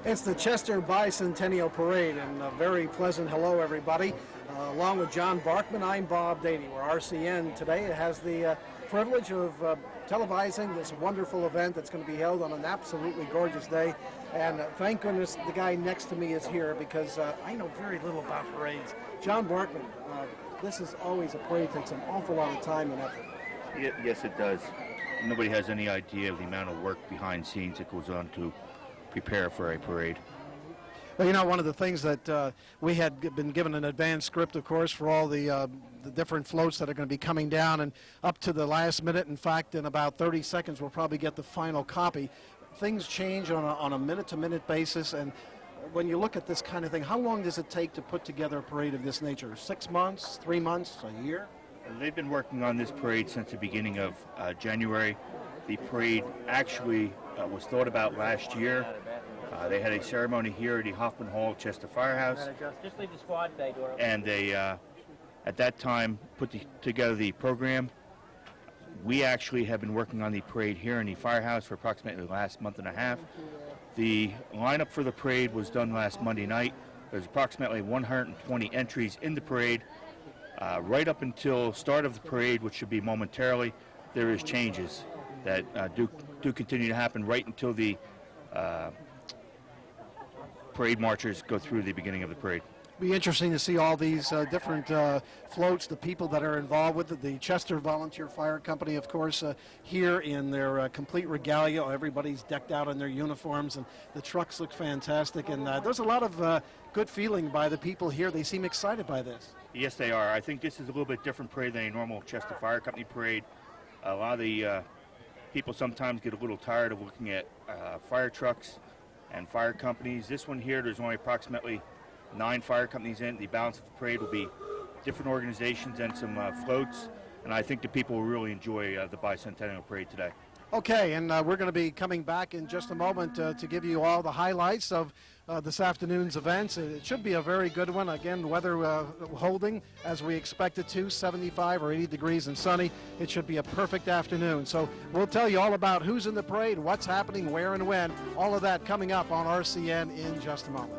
It's the Chester Bicentennial Parade, and a very pleasant hello, everybody. Along with John Barkman, I'm Bob Dady. We're RCN today. It has the privilege of televising this wonderful event that's going to be held on an absolutely gorgeous day. And thank goodness the guy next to me is here, because I know very little about parades. John Barkman, this is always a parade that takes an awful lot of time and effort. Yes, it does. Nobody has any idea of the amount of work behind scenes that goes on to prepare for a parade. Well, you know, one of the things that we had been given an advanced script, of course, for all the different floats that are going to be coming down, and up to the last minute, in fact, in about 30 seconds, we'll probably get the final copy. Things change on a minute-to-minute basis, and when you look at this kind of thing, how long does it take to put together a parade of this nature? 6 months, 3 months, a year? They've been working on this parade since the beginning of January. The parade actually was thought about last year. They had a ceremony here at the Hoffman Hall Chester Firehouse. Just leave the squad bay door open. And they, at that time, put together the program. We actually have been working on the parade here in the firehouse for approximately the last month and a half. The lineup for the parade was done last Monday night. There's approximately 120 entries in the parade. Right up until start of the parade, which should be momentarily, there is changes that do continue to happen right until the parade marchers go through the beginning of the parade. Be interesting to see all these different floats, the people that are involved with it. The Chester Volunteer Fire Company, of course, here in their complete regalia. Everybody's decked out in their uniforms, and the trucks look fantastic. And there's a lot of good feeling by the people here. They seem excited by this. Yes, they are. I think this is a little bit different parade than a normal Chester Fire Company parade. A lot of the people sometimes get a little tired of looking at fire trucks and fire companies. This one here, there's only approximately 9 fire companies in. The balance of the parade will be different organizations and some floats, and I think the people will really enjoy the Bicentennial Parade today. Okay, and we're going to be coming back in just a moment to give you all the highlights of this afternoon's events. It should be a very good one. Again, weather holding as we expect it to, 75 or 80 degrees and sunny. It should be a perfect afternoon. So we'll tell you all about who's in the parade, what's happening, where and when. All of that coming up on RCN in just a moment.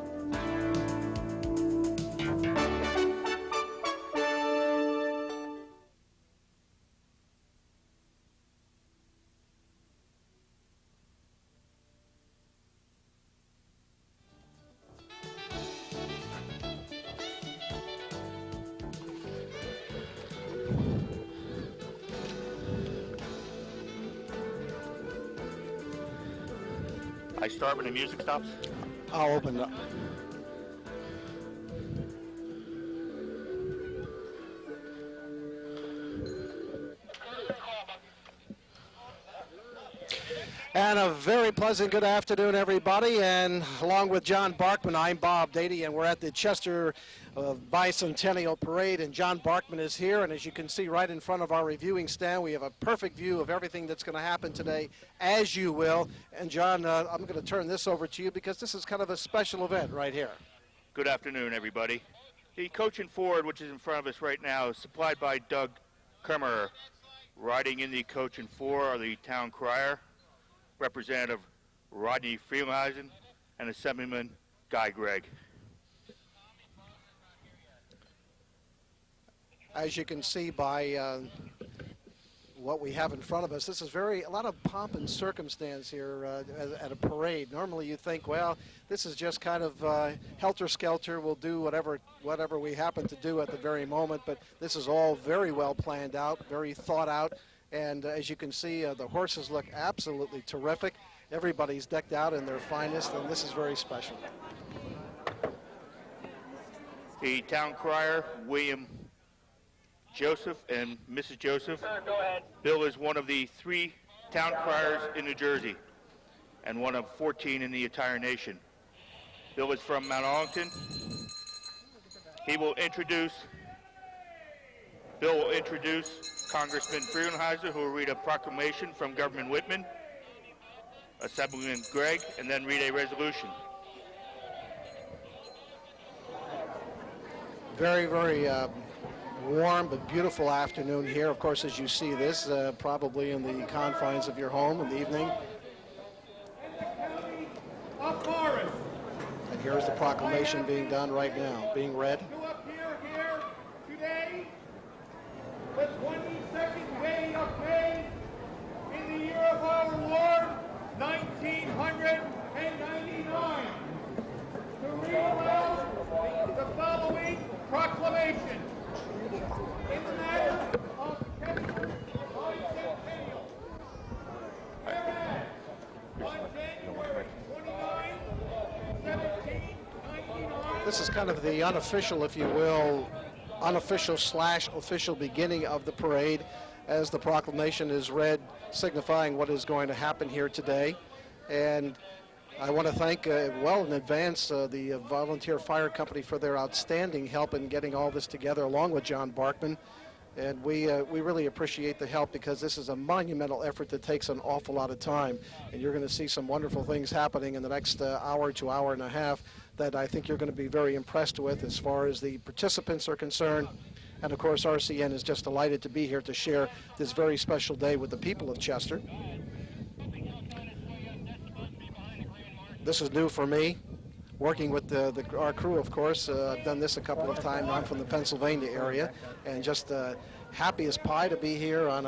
I start when the music stops? I'll open it up. And a very pleasant good afternoon, everybody. And along with John Barkman, I'm Bob Dady, and we're at the Chester Bicentennial Parade. And John Barkman is here, and as you can see right in front of our reviewing stand, we have a perfect view of everything that's going to happen today, as you will. And John, I'm going to turn this over to you because this is kind of a special event right here. Good afternoon, everybody. The coach and Ford, which is in front of us right now, is supplied by Doug Kermer. Riding in the coach and Four are the town crier, Representative Rodney Freelheisen, and Assemblyman Guy Gregg. As you can see by what we have in front of us, this is a lot of pomp and circumstance here at a parade. Normally you think, well, this is just kind of helter-skelter. We'll do whatever we happen to do at the very moment, but this is all very well planned out, very thought out. And as you can see, the horses look absolutely terrific. Everybody's decked out in their finest, and this is very special. The town crier, William Joseph and Mrs. Joseph. Go ahead. Bill is one of the 3 town criers in New Jersey and one of 14 in the entire nation. Bill is from Mount Arlington. Bill will introduce Congressman Freelandheiser, who will read a proclamation from Governor Whitman, Assemblyman Gregg, and then read a resolution. Very, very warm but beautiful afternoon here. Of course, as you see this, probably in the confines of your home in the evening. Up, Forest! Here's the proclamation being done right now, being read. Up here today, the 22nd day of May, in the year of our Lord, 1999, to read aloud the following proclamation. In the matter of Chester's Bicentennial, whereas on January 29, 1799, This is kind of the unofficial, if you will, unofficial/official beginning of the parade as the proclamation is read, signifying what is going to happen here today. And I want to thank, well in advance, the Volunteer Fire Company for their outstanding help in getting all this together, along with John Barkman. And we really appreciate the help, because this is a monumental effort that takes an awful lot of time. And you're going to see some wonderful things happening in the next hour to hour and a half that I think you're going to be very impressed with as far as the participants are concerned. And of course, RCN is just delighted to be here to share this very special day with the people of Chester. This is new for me, working with our crew, of course. I've done this a couple of times. I'm from the Pennsylvania area, and just happy as pie to be here on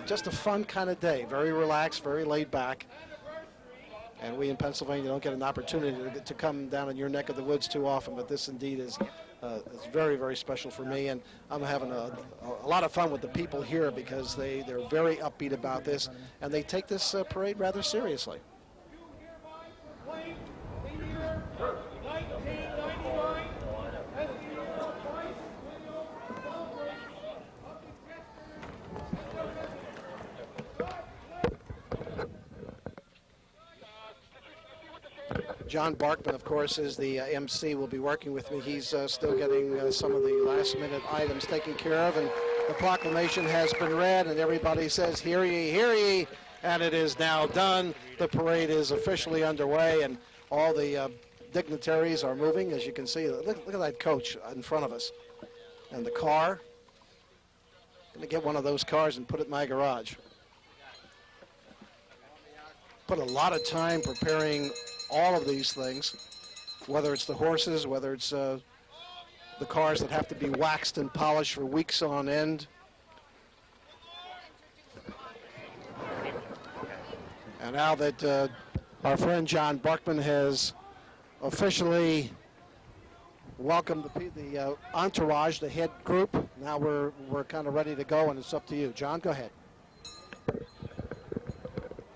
just a fun kind of day. Very relaxed, very laid back. And we in Pennsylvania don't get an opportunity to come down in your neck of the woods too often, but this indeed is very, very special for me. And I'm having a lot of fun with the people here, because they're very upbeat about this, and they take this parade rather seriously. the year 1999 as the year of bicentennial celebration of the John Barkman, of course, is the MC, will be working with me. He's still getting some of the last-minute items taken care of, and the proclamation has been read, and everybody says, "Hear ye, hear ye," and it is now done. The parade is officially underway, and all the dignitaries are moving, as you can see. Look at that coach in front of us, and the car. I'm going to get one of those cars and put it in my garage. Put a lot of time preparing all of these things, whether it's the horses, whether it's the cars that have to be waxed and polished for weeks on end. And now that our friend John Barkman has officially welcomed the entourage, the head group, now we're kind of ready to go, and it's up to you. John, go ahead.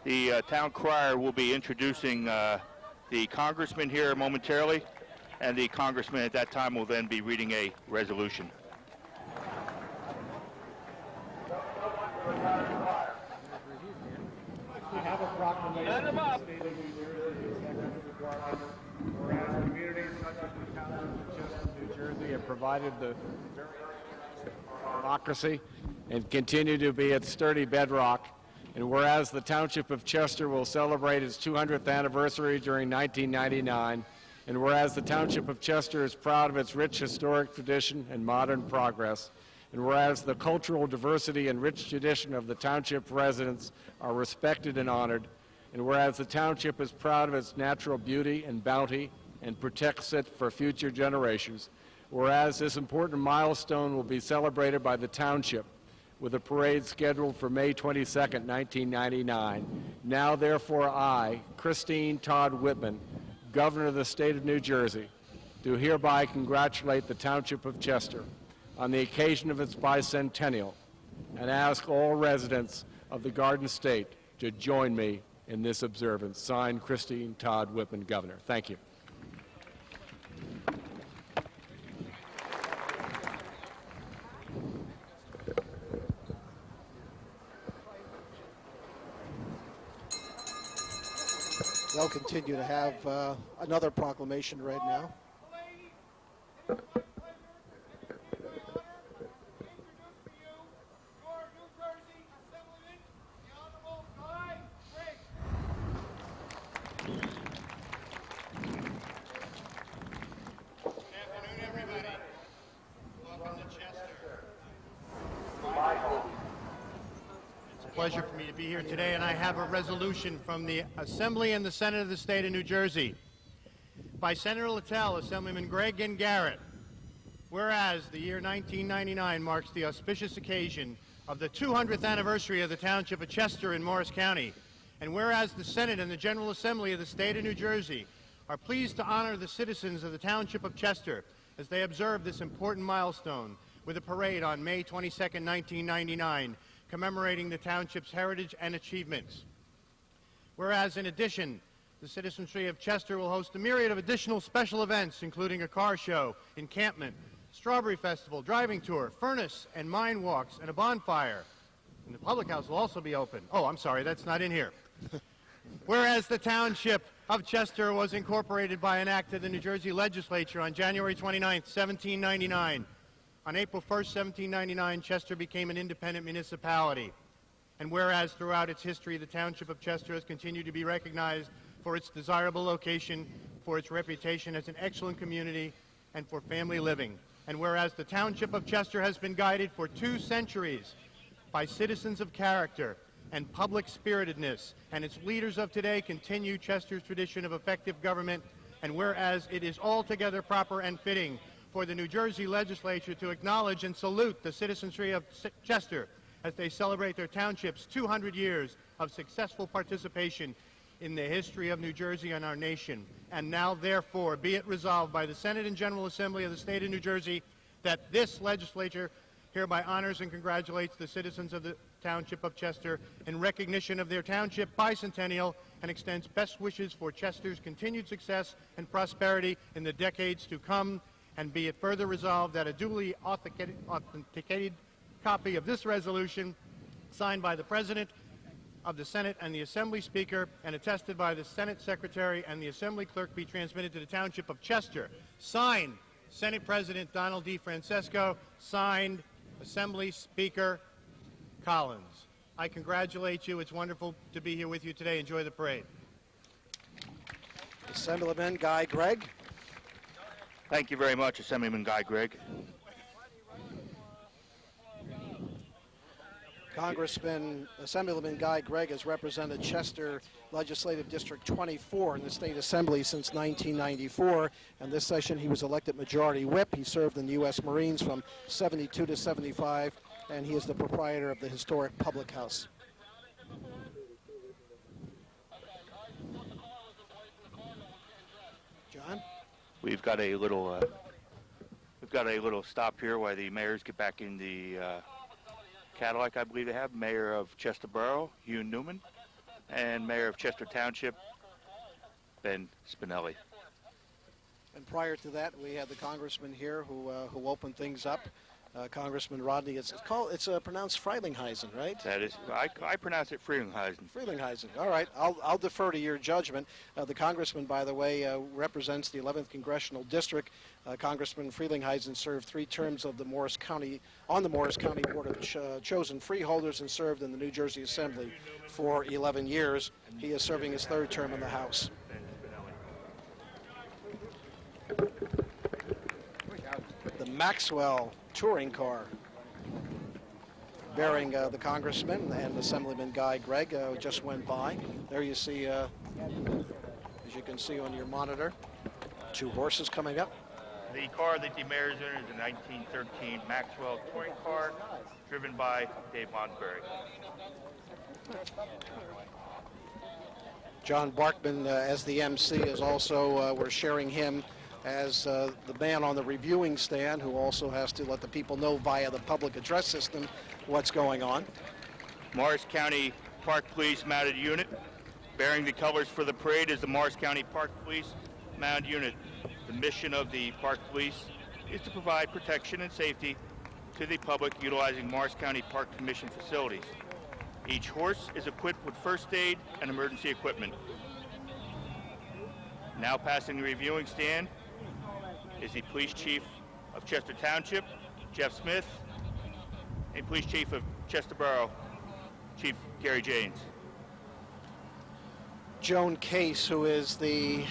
The town crier will be introducing the congressman here momentarily, and the congressman at that time will then be reading a resolution. We have a proclamation from the state of New Jersey, executive requirement, whereas communities such as the town of Chester, New Jersey, have provided the very democracy and continue to be its sturdy bedrock. And whereas the Township of Chester will celebrate its 200th anniversary during 1999, and whereas the Township of Chester is proud of its rich historic tradition and modern progress, and whereas the cultural diversity and rich tradition of the Township residents are respected and honored, and whereas the Township is proud of its natural beauty and bounty and protects it for future generations, whereas this important milestone will be celebrated by the Township with a parade scheduled for May 22nd, 1999. Now, therefore, I, Christine Todd Whitman, Governor of the State of New Jersey, do hereby congratulate the Township of Chester on the occasion of its bicentennial, and ask all residents of the Garden State to join me in this observance. Signed, Christine Todd Whitman, Governor. Thank you. They'll continue to have another proclamation read now. Pleasure for me to be here today, and I have a resolution from the Assembly and the Senate of the State of New Jersey. by Senator Littell, Assemblyman Gregg, and Garrett. Whereas the year 1999 marks the auspicious occasion of the 200th anniversary of the Township of Chester in Morris County, and whereas the Senate and the General Assembly of the State of New Jersey are pleased to honor the citizens of the Township of Chester as they observe this important milestone with a parade on May 22, 1999, commemorating the Township's heritage and achievements. Whereas, in addition, the citizenry of Chester will host a myriad of additional special events, including a car show, encampment, strawberry festival, driving tour, furnace and mine walks, and a bonfire. And the public house will also be open. Oh, I'm sorry, that's not in here. Whereas the Township of Chester was incorporated by an act of the New Jersey Legislature on January 29, 1799. On April 1, 1799, Chester became an independent municipality. And whereas throughout its history, the Township of Chester has continued to be recognized for its desirable location, for its reputation as an excellent community, and for family living. And whereas the Township of Chester has been guided for 2 centuries by citizens of character and public spiritedness, and its leaders of today continue Chester's tradition of effective government, and whereas it is altogether proper and fitting for the New Jersey Legislature to acknowledge and salute the citizenry of Chester as they celebrate their township's 200 years of successful participation in the history of New Jersey and our nation. And now, therefore, be it resolved by the Senate and General Assembly of the State of New Jersey that this legislature hereby honors and congratulates the citizens of the Township of Chester in recognition of their township bicentennial and extends best wishes for Chester's continued success and prosperity in the decades to come. And be it further resolved that a duly authenticated copy of this resolution, signed by the President of the Senate and the Assembly Speaker and attested by the Senate Secretary and the Assembly Clerk, be transmitted to the Township of Chester. Signed, Senate President Donald D. Francesco. Signed, Assembly Speaker Collins. I congratulate you. It's wonderful to be here with you today. Enjoy the parade. Assemblyman Guy Gregg. Thank you very much, Assemblyman Guy Gregg. Assemblyman Guy Gregg has represented Chester Legislative District 24 in the State Assembly since 1994, and this session he was elected Majority Whip. He served in the U.S. Marines from 72 to 75, and he is the proprietor of the historic Public House. John? We've got a little stop here while the mayors get back in the Cadillac, I believe they have. Mayor of Chester Borough, Hugh Newman, and Mayor of Chester Township, Ben Spinelli. And prior to that, we had the congressman here who opened things up. Congressman Rodney, it's pronounced Freilingheisen, right? That is, I pronounce it Freilingheisen. Freilingheisen. All right, I'll defer to your judgment. The congressman, by the way, represents the 11th Congressional District. Congressman Freilingheisen served 3 terms of the Morris County Board of Chosen Freeholders and served in the New Jersey Assembly for 11 years. He is serving his 3rd term in the House. The Maxwell touring car bearing the congressman and Assemblyman Guy Gregg just went by. There you see, as you can see on your monitor, 2 horses coming up. The car that the mayor's in is a 1913 Maxwell touring car driven by Dave Monsbury. John Barkman, as the MC, is also, we're sharing him as the man on the reviewing stand who also has to let the people know via the public address system what's going on. Morris County Park Police Mounted Unit. Bearing the colors for the parade is the Morris County Park Police Mounted Unit. The mission of the Park Police is to provide protection and safety to the public utilizing Morris County Park Commission facilities. Each horse is equipped with first aid and emergency equipment. Now passing the reviewing stand is the Police Chief of Chester Township, Jeff Smith, and Police Chief of Chester Borough, Chief Gary Janes. Joan Case, who is the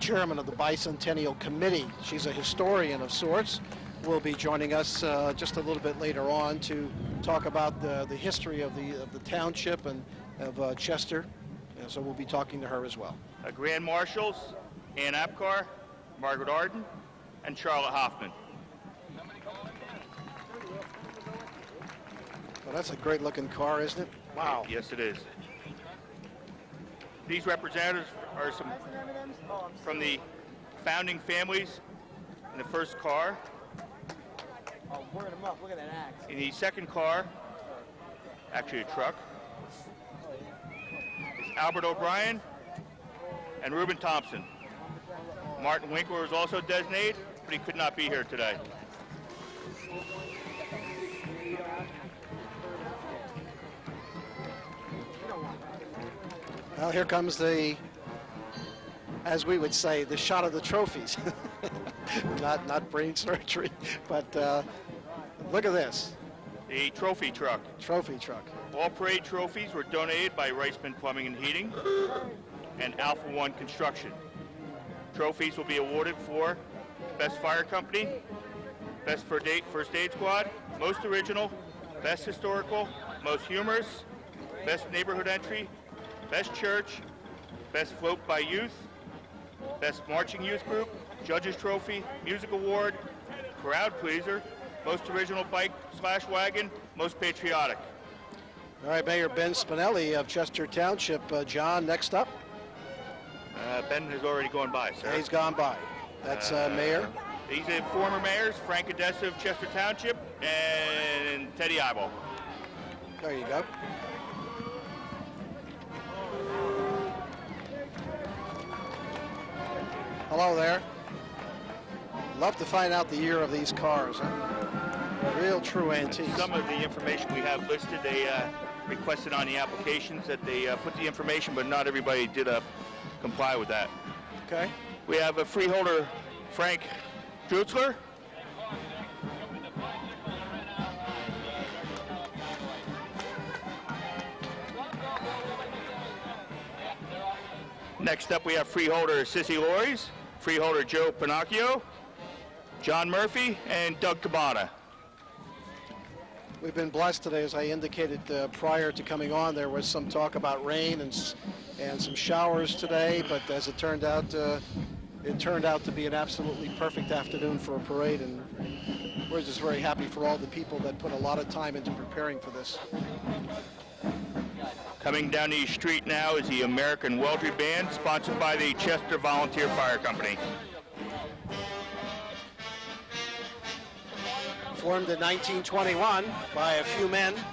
chairman of the Bicentennial Committee. She's a historian of sorts. Will be joining us just a little bit later on to talk about the history of the township and of Chester. And so we'll be talking to her as well. Grand Marshals, Ann Apcar, Margaret Arden, and Charlotte Hoffman. Well, that's a great-looking car, isn't it? Wow. Yes, it is. These representatives are some from the founding families in the first car. Oh, word them up. Look at that axe. In the second car, actually a truck, is Albert O'Brien and Reuben Thompson. Martin Winkler is also designated, but he could not be here today. Well, here comes the, as we would say, the shot of the trophies. not brain surgery, but look at this. The trophy truck. Trophy truck. All parade trophies were donated by Reisman Plumbing and Heating and Alpha One Construction. Trophies will be awarded for Best Fire Company, Best First Aid Squad, Most Original, Best Historical, Most Humorous, Best Neighborhood Entry, Best Church, Best Float by Youth, Best Marching Youth Group, Judges Trophy, Music Award, Crowd Pleaser, Most Original Bike/Wagon, Most Patriotic. All right, Mayor Ben Spinelli of Chester Township. John, next up. Ben has already gone by, sir. He's gone by. That's Mayor. These are former mayors, Frank Odessa of Chester Township and Teddy Eyeball. There you go. Hello there. Love to find out the year of these cars. Huh? Real true antiques. Some of the information we have listed, they requested on the applications that they put the information, but not everybody did comply with that. Okay. We have a freeholder, Frank Drutzler. Next up, we have freeholder Sissy Lories, freeholder Joe Pinocchio, John Murphy, and Doug Cabana. We've been blessed today, as I indicated prior to coming on. There was some talk about rain and some showers today, but as it turned out to be an absolutely perfect afternoon for a parade, and we're just very happy for all the people that put a lot of time into preparing for this. Coming down the street now is the American Weldry Band, sponsored by the Chester Volunteer Fire Company. Formed in 1921 by a few men. What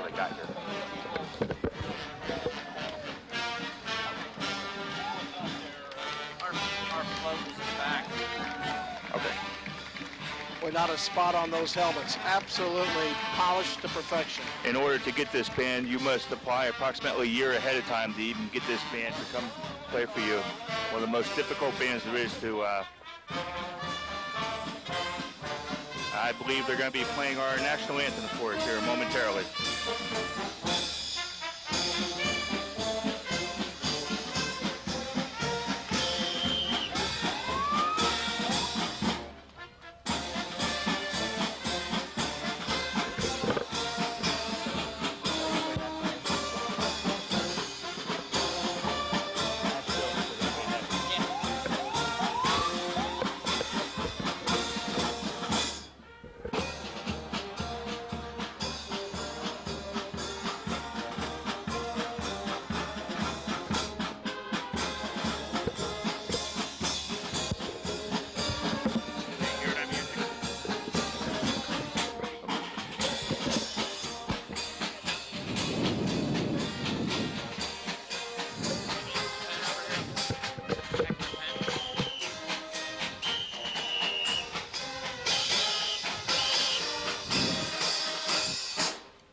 I got here. Our float is back. Okay. Boy, not a spot on those helmets. Absolutely polished to perfection. In order to get this band, you must apply approximately a year ahead of time to even get this band to come play for you. One of the most difficult bands there is to, I believe they're going to be playing our national anthem for us here momentarily.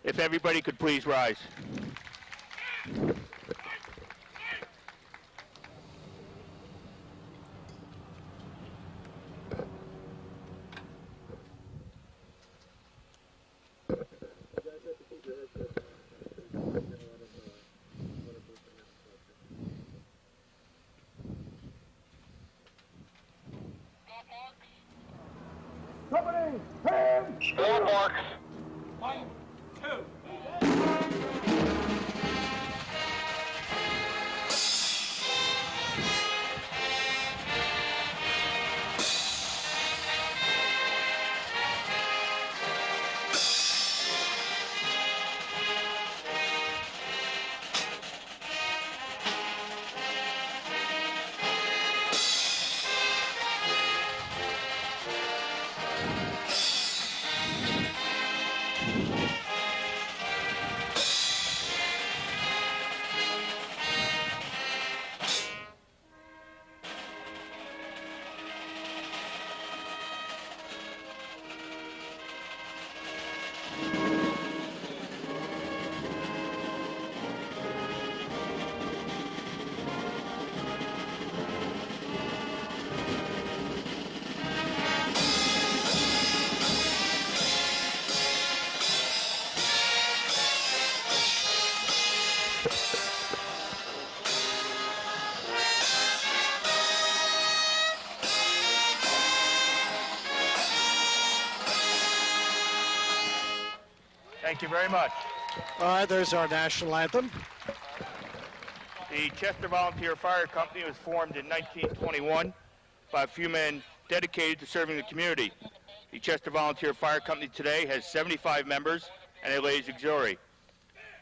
If everybody could please rise. Company, hands! Four marks. 1, 2. Thank you very much. All right, there's our national anthem. The Chester Volunteer Fire Company was formed in 1921 by a few men dedicated to serving the community. The Chester Volunteer Fire Company today has 75 members and a ladies auxiliary.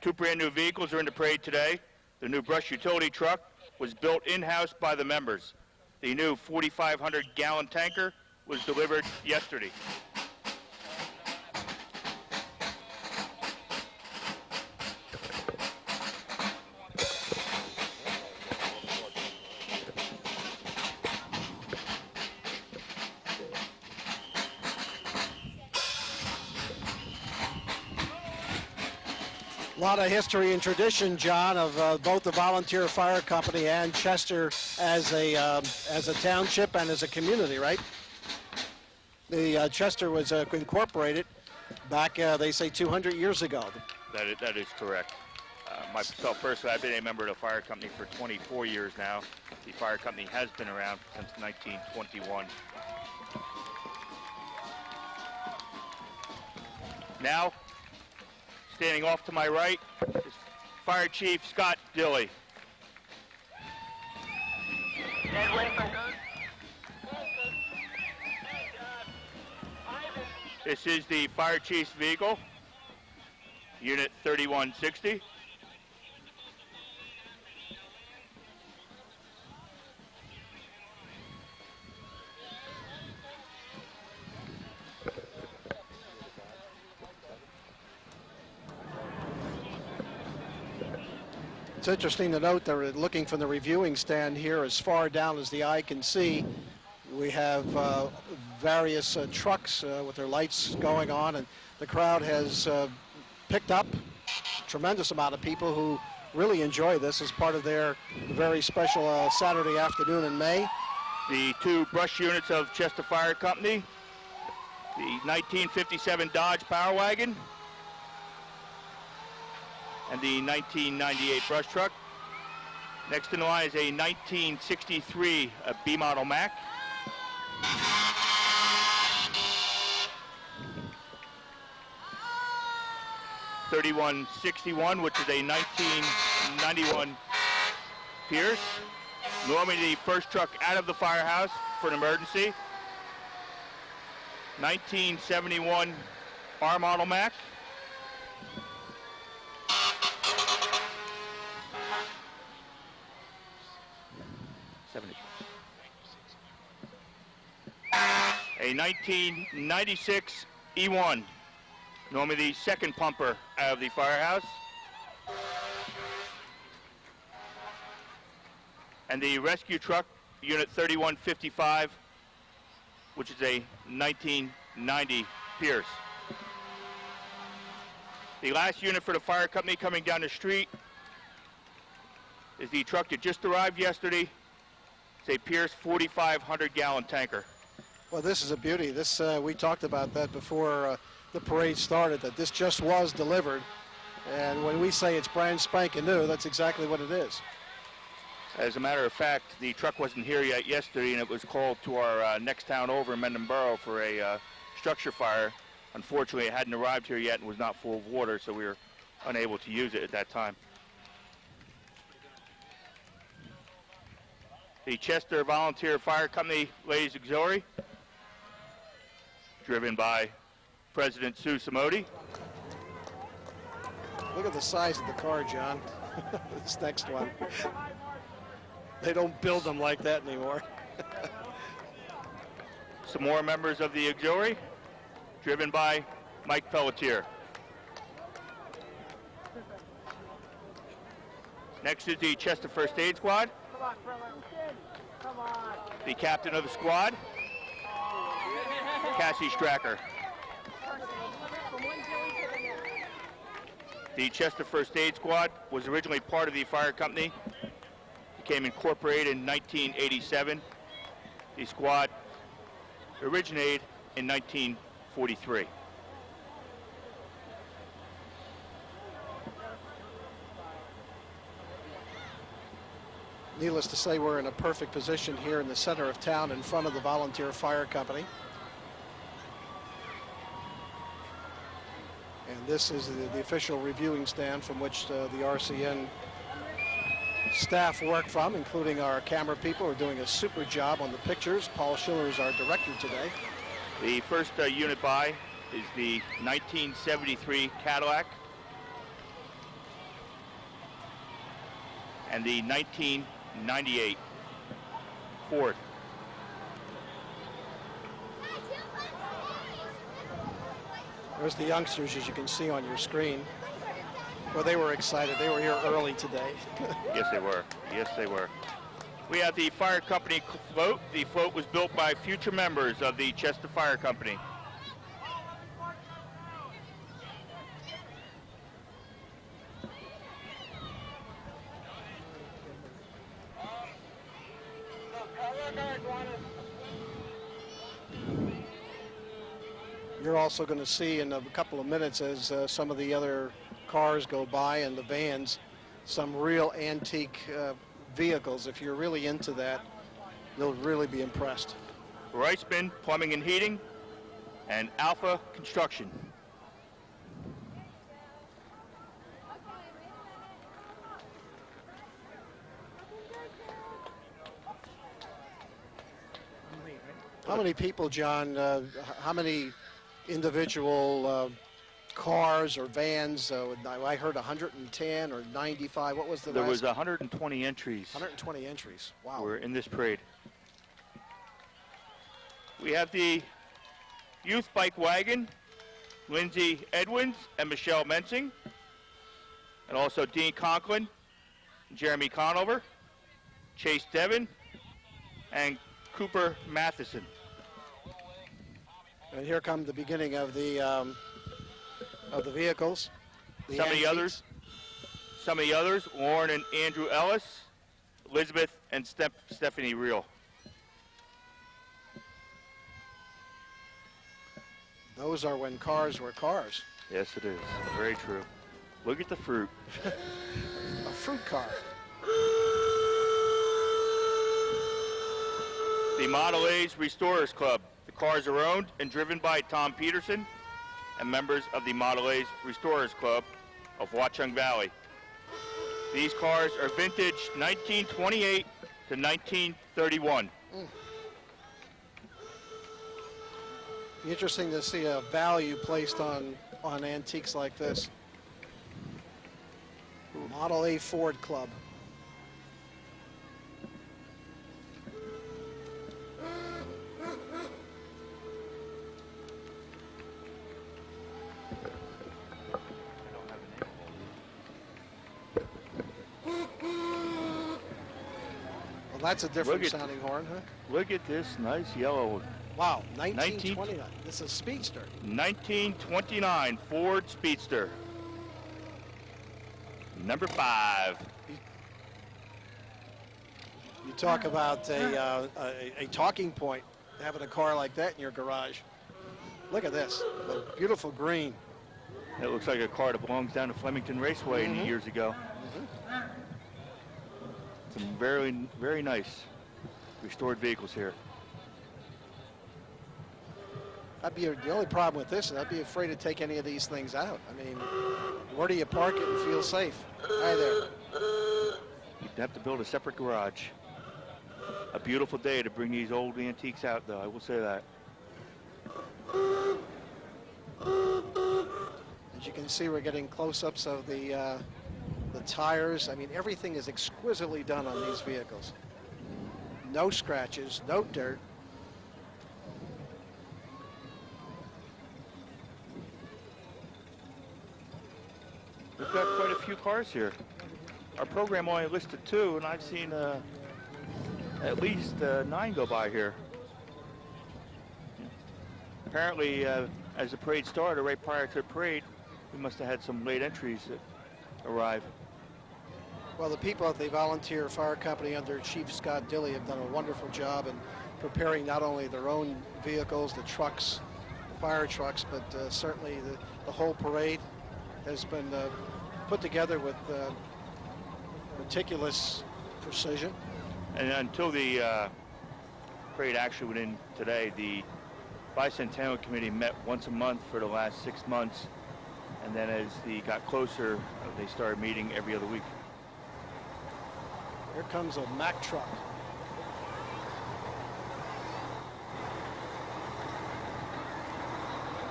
2 brand new vehicles are in the parade today. The new brush utility truck was built in-house by the members. The new 4,500 gallon tanker was delivered yesterday. A lot of history and tradition, John, of both the Volunteer Fire Company and Chester as a township and as a community, right? The Chester was incorporated back, they say, 200 years ago. That is correct. Myself personally, I've been a member of the fire company for 24 years now. The fire company has been around since 1921. Now, standing off to my right is Fire Chief Scott Dilley. This is the Fire Chief's vehicle, Unit 3160. It's interesting to note they're looking from the reviewing stand here as far down as the eye can see. We have various trucks with their lights going on, and the crowd has picked up a tremendous amount of people who really enjoy this as part of their very special Saturday afternoon in May. The 2 brush units of Chester Fire Company, the 1957 Dodge Power Wagon, and the 1998 brush truck. Next in the line is a 1963 B model Mack. (3161), which is a 1991 Pierce. Normally the first truck out of the firehouse for an emergency. 1971 R model Mack. A 1996 E1, normally the second pumper out of the firehouse. And the rescue truck, Unit 3155, which is a 1990 Pierce. The last unit for the fire company coming down the street is the truck that just arrived yesterday. It's a Pierce 4,500 gallon tanker. Well, this is a beauty. This we talked about that before the parade started, that this just was delivered. And when we say it's brand spanking new, that's exactly what it is. As a matter of fact, the truck wasn't here yet yesterday, and it was called to our next town over in Mendon Borough for a structure fire. Unfortunately, it hadn't arrived here yet and was not full of water, so we were unable to use it at that time. The Chester Volunteer Fire Company Ladies Auxiliary, driven by President Sue Samodi. Look at the size of the car, John. This next one. They don't build them like that anymore. Some more members of the auxiliary, driven by Mike Pelletier. Next is the Chester First Aid Squad. The captain of the squad, Cassie Stracker. The Chester First Aid Squad was originally part of the fire company. Became incorporated in 1987. The squad originated in 1943. Needless to say, we're in a perfect position here in the center of town in front of the Volunteer Fire Company. And this is the official reviewing stand from which the RCN staff work from, including our camera people who are doing a super job on the pictures. Paul Schiller is our director today. The first unit by is the 1973 Cadillac and the 1998 Ford. There's the youngsters, as you can see on your screen. Well, they were excited. They were here early today. Yes, they were. Yes, they were. We have the fire company float. The float was built by future members of the Chester Fire Company. You're also going to see in a couple of minutes, as some of the other cars go by and the vans, some real antique vehicles. If you're really into that, you'll really be impressed. Reisman Plumbing and Heating and Alpha Construction. How many people, John, how many individual cars or vans? I heard 110 or 95. What was the There last? was 120 entries 120 entries. Wow. were in this parade. We have the youth bike wagon, Lindsay Edwins and Michelle Mensing, and also Dean Conklin, Jeremy Conover, Chase Devon, and Cooper Matheson. And here come the beginning of the vehicles. The Some of the antiques. others, Lauren and Andrew Ellis, Elizabeth and Stephanie Reel. Those are when cars were cars. Yes, it is. Very true. Look at the fruit. A fruit car. The Model A's Restorers Club. The cars are owned and driven by Tom Peterson and members of the Model A's Restorers Club of Watchung Valley. These cars are vintage 1928 to 1931. Interesting to see a value placed on antiques like this. Model A Ford Club. Well, that's a different sounding horn, huh? Look at this nice yellow Wow, 1929. This is Speedster. 1929 Ford Speedster. Number 5. You talk about a talking point, having a car like that in your garage. Look at this, the beautiful green. It looks like a car that belongs down to Flemington Raceway years ago. Some very, very nice restored vehicles here. The only problem with this is I'd be afraid to take any of these things out. I mean, where do you park it and feel safe? Hi there. You'd have to build a separate garage. A beautiful day to bring these old antiques out, though, I will say that. As you can see, we're getting close-ups of the tires. I mean, everything is exquisitely done on these vehicles. No scratches, no dirt. We've got quite a few cars here. Our program only listed 2, and I've seen at least 9 go by here. Apparently, as the parade started, right prior to the parade, we must have had some late entries that arrive. Well, the people at the Volunteer Fire Company under Chief Scott Dilley have done a wonderful job in preparing not only their own vehicles, the trucks, the fire trucks, but certainly the whole parade has been put together with meticulous precision. And until the parade actually went in today, the Bicentennial Committee met once a month for the last 6 months And then as they got closer, they started meeting every other week. Here comes a Mack truck.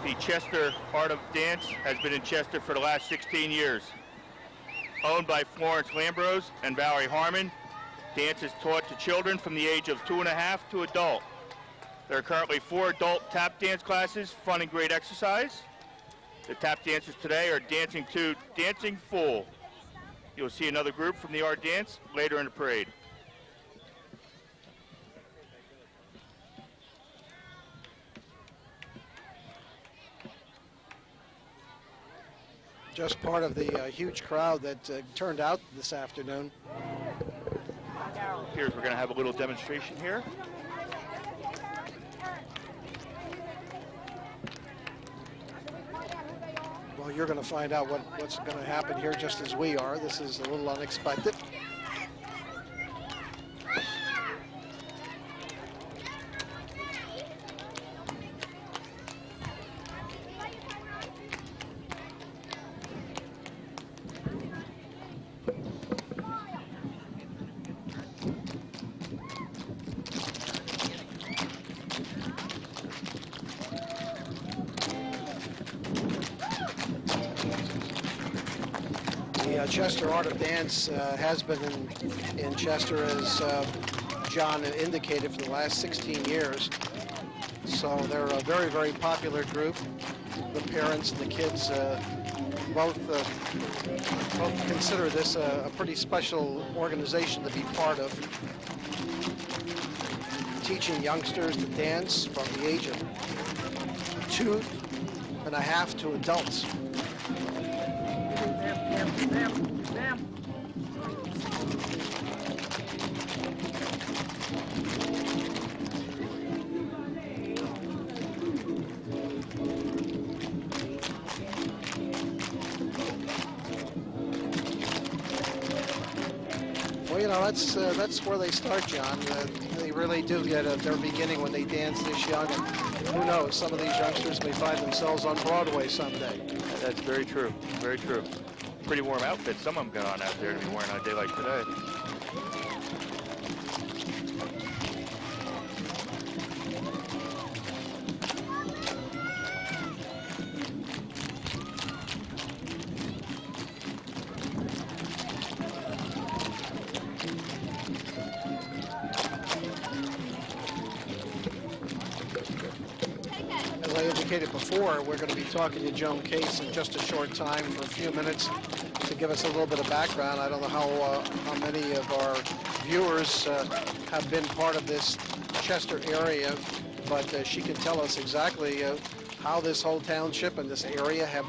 The Chester Art of Dance has been in Chester for the last 16 years. Owned by Florence Lambrose and Valerie Harmon, dance is taught to children from the age of 2.5 to adult. There are currently 4 adult tap dance classes, fun and great exercise. The tap dancers today are dancing to Dancing Fool. You'll see another group from the art dance later in the parade. Just part of the huge crowd that turned out this afternoon. Here's, we're going to have a little demonstration here. Well, you're going to find out what's going to happen here just as we are. This is a little unexpected. The Chester Art of Dance has been in Chester, as John indicated, for the last 16 years. So they're a very, very popular group. The parents and the kids both consider this a pretty special organization to be part of, teaching youngsters to dance from the age of 2.5 to adults. Well, you know, that's where they start, John. They really do get their beginning when they dance this young, and who knows, some of these youngsters may find themselves on Broadway someday. That's very true, very true. Pretty warm outfit some of them got on out there to be wearing on a day like today. As I indicated before, we're going to be talking to Joan Case in just a short time for a few minutes to give us a little bit of background. I don't know how many of our viewers have been part of this Chester area, but she can tell us exactly how this whole township and this area had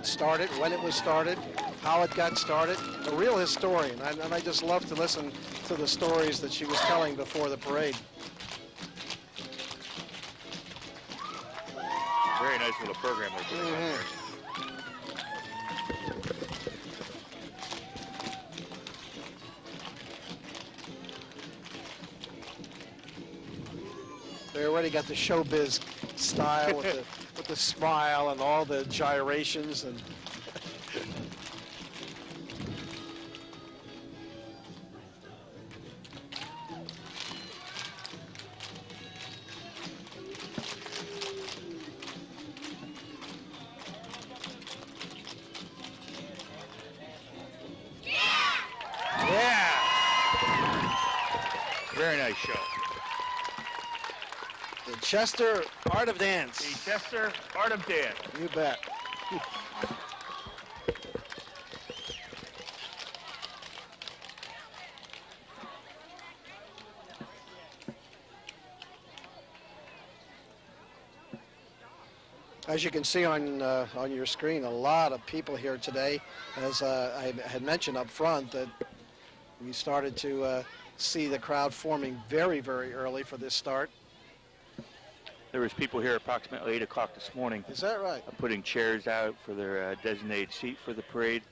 started, when it was started, how it got started. A real historian, and I just love to listen to the stories that she was telling before the parade. Very nice little program they're putting on there. They already got the showbiz style with the smile and all the gyrations and. Very nice show. The Chester Art of Dance. The Chester Art of Dance. You bet. As you can see on your screen, a lot of people here today. As I had mentioned up front, that we started to see the crowd forming very, very early for this start. There was people here approximately 8 o'clock this morning. Is that right? Putting chairs out for their designated seat for the parade.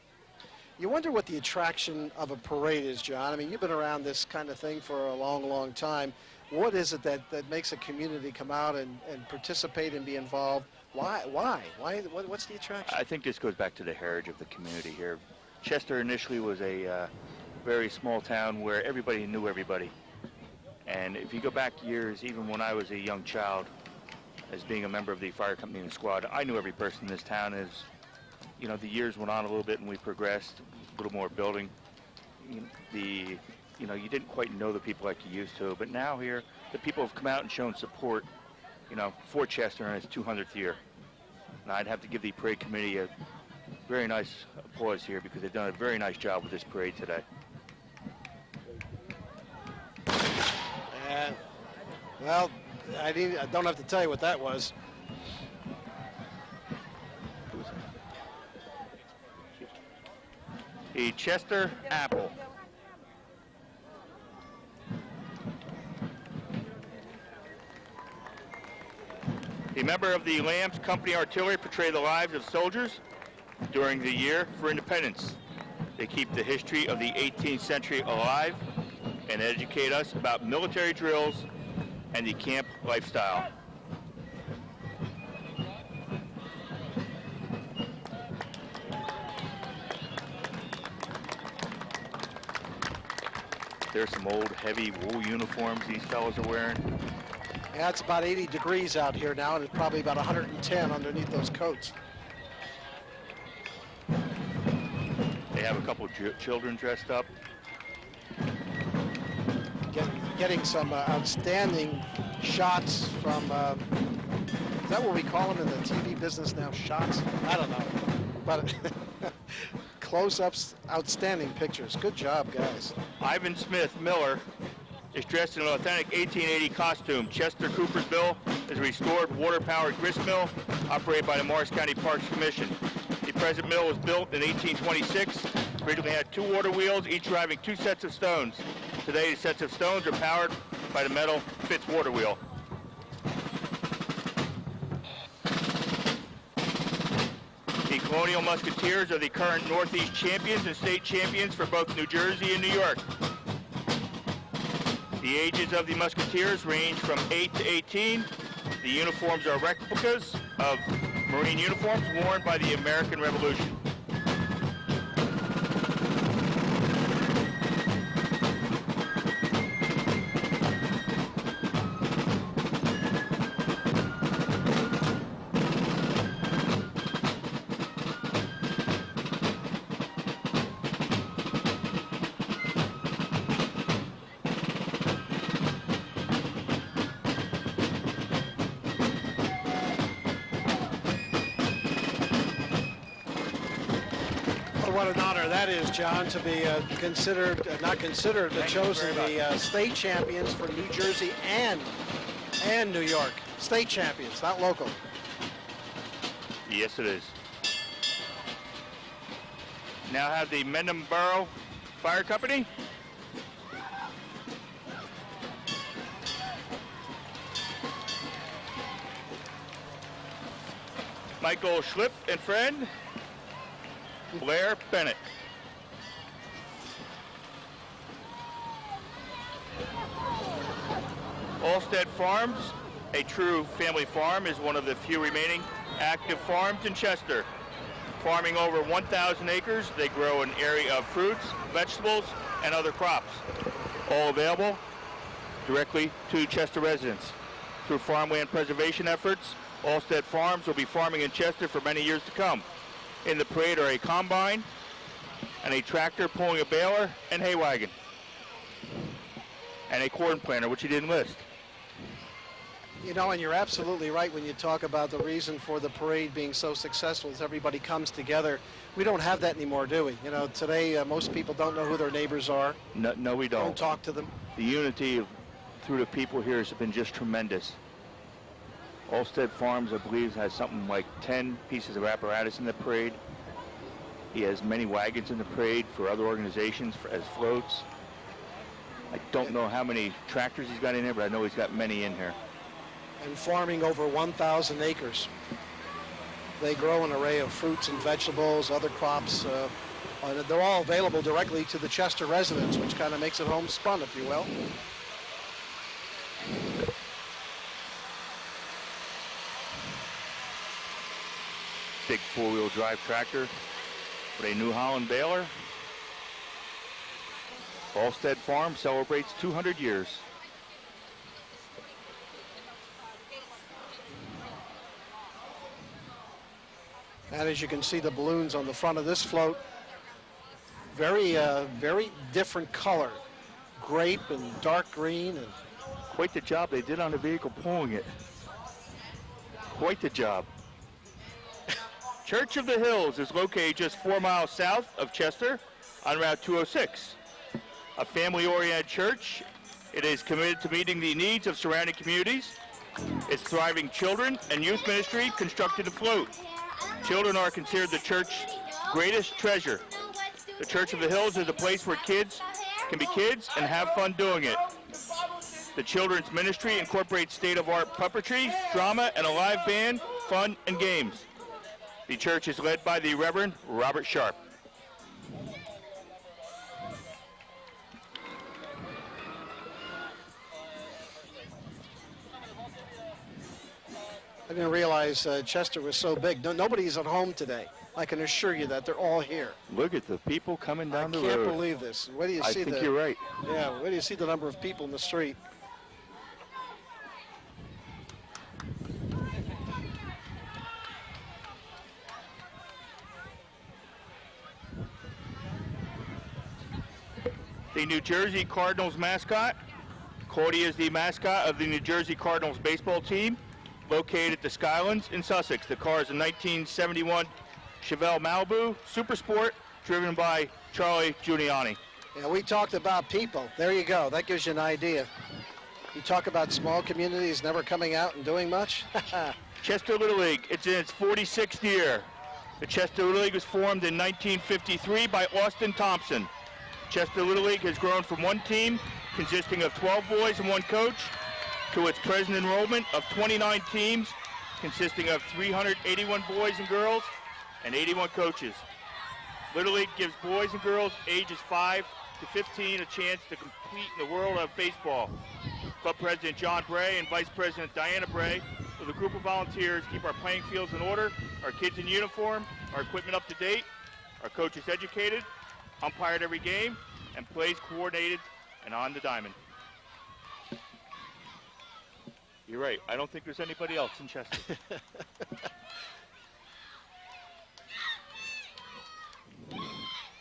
You wonder what the attraction of a parade is, John. I mean, you've been around this kind of thing for a long, long time. What is it that makes a community come out and participate and be involved? Why? What's the attraction? I think this goes back to the heritage of the community here. Chester initially was a very small town where everybody knew everybody. And if you go back years, even when I was a young child, as being a member of the fire company and squad, I knew every person in this town. As you know, the years went on a little bit and we progressed, a little more building. You didn't quite know the people like you used to, but now here, the people have come out and shown support, for Chester in its 200th year. And I'd have to give the parade committee a very nice applause here because they've done a very nice job with this parade today. And, well, I don't have to tell you what that was. The Chester Apple. A member of the Lambs Company Artillery portray the lives of soldiers during the year for independence. They keep the history of the 18th century alive and educate us about military drills and the camp lifestyle. There's some old heavy wool uniforms these fellows are wearing. Yeah, it's about 80 degrees out here now, and it's probably about 110 underneath those coats. They have a couple of children dressed up. Getting some outstanding shots from, is that what we call them in the TV business now, shots? I don't know. But close-ups, outstanding pictures. Good job, guys. Ivan Smith Miller is dressed in an authentic 1880 costume. Chester Coopersville is a restored water-powered grist mill operated by the Morris County Parks Commission. The present mill was built in 1826. Originally had 2 water wheels, each driving 2 sets of stones. Today, the sets of stones are powered by the metal Fitz water wheel. The Colonial Musketeers are the current Northeast champions and state champions for both New Jersey and New York. The ages of the Musketeers range from 8 to 18. The uniforms are replicas of Marine uniforms worn by the American Revolution. What an honor that is, John, to be considered, not considered, but chosen the state champions for New Jersey and New York. State champions, not local. Yes, it is. Now have the Mendham Borough Fire Company. Michael Schlipp and friend. Blair Bennett. Allstead Farms, a true family farm, is one of the few remaining active farms in Chester. Farming over 1,000 acres, they grow an area of fruits, vegetables, and other crops, all available directly to Chester residents. Through farmland preservation efforts, Allstead Farms will be farming in Chester for many years to come. In the parade are a combine and a tractor pulling a baler and hay wagon and a corn planter, which he didn't list. You know, and you're absolutely right when you talk about the reason for the parade being so successful is everybody comes together. We don't have that anymore, do we? You know, today most people don't know who their neighbors are. No, we don't. Don't talk to them. The unity through the people here has been just tremendous. Allstead Farms, I believe, has something like 10 pieces of apparatus in the parade. He has many wagons in the parade for other organizations as floats. I don't know how many tractors he's got in there, but I know he's got many in here. And farming over 1,000 acres. They grow an array of fruits and vegetables, other crops. They're all available directly to the Chester residents, which kind of makes it homespun, if you will. big four-wheel drive tractor with a New Holland baler. Halstead Farm celebrates 200 years. And as you can see, the balloons on the front of this float, very different color. Grape and dark green. And quite the job they did on the vehicle pulling it. Quite the job. Church of the Hills is located just 4 miles south of Chester on Route 206. A family-oriented church, it is committed to meeting the needs of surrounding communities. Its thriving children and youth ministry constructed a float. Children are considered the church's greatest treasure. The Church of the Hills is a place where kids can be kids and have fun doing it. The children's ministry incorporates state-of-art puppetry, drama, and a live band, fun, and games. The church is led by the Reverend Robert Sharp. I didn't realize Chester was so big. Nobody's at home today. I can assure you that they're all here. Look at the people coming down the road. I can't believe this. Where do you see I think you're right. Yeah, where do you see the number of people in the street? The New Jersey Cardinals mascot. Cody is the mascot of the New Jersey Cardinals baseball team, located at the Skylands in Sussex. The car is a 1971 Chevelle Malibu Super Sport, driven by Charlie Giuliani. Yeah, we talked about people. There you go. That gives you an idea. You talk about small communities never coming out and doing much. Chester Little League, it's in its 46th year. The Chester Little League was formed in 1953 by Austin Thompson. Chester Little League has grown from one team consisting of 12 boys and one coach to its present enrollment of 29 teams consisting of 381 boys and girls and 81 coaches. Little League gives boys and girls ages 5 to 15 a chance to compete in the world of baseball. Club President John Bray and Vice President Diana Bray, with a group of volunteers, keep our playing fields in order, our kids in uniform, our equipment up to date, our coaches educated, umpired every game, and plays coordinated and on the diamond. You're right. I don't think there's anybody else in Chester.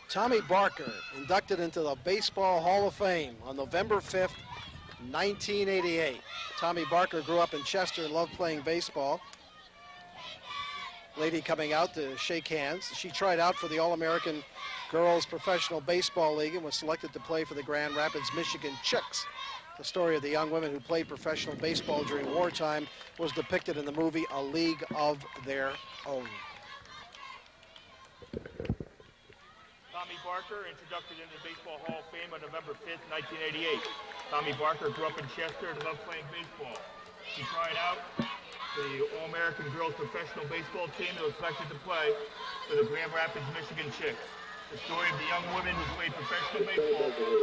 Tommy Barker, inducted into the Baseball Hall of Fame on November 5th, 1988. Tommy Barker grew up in Chester and loved playing baseball. Lady coming out to shake hands. She tried out for the All-American Girls Professional Baseball League and was selected to play for the Grand Rapids, Michigan Chicks. The story of the young women who played professional baseball during wartime was depicted in the movie A League of Their Own. Tommy Barker, introduced into the Baseball Hall of Fame on November 5th, 1988. Tommy Barker grew up in Chester and loved playing baseball. She tried out for the All-American Girls Professional Baseball team that was selected to play for the Grand Rapids, Michigan Chicks. The story of the young woman who played professional baseball during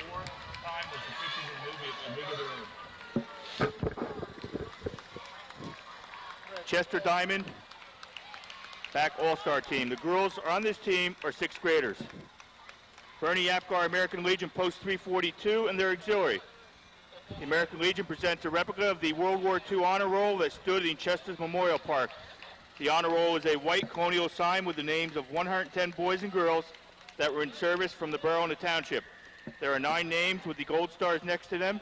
wartime was depicted in the movie A League of Their Own. Chester Diamond, back all-star team. The girls are on this team are sixth graders. Bernie Apgar, American Legion Post 342, and their auxiliary. The American Legion presents a replica of the World War II honor roll that stood in Chester's Memorial Park. The honor roll is a white colonial sign with the names of 110 boys and girls that were in service from the borough and the township. There are 9 names with the gold stars next to them,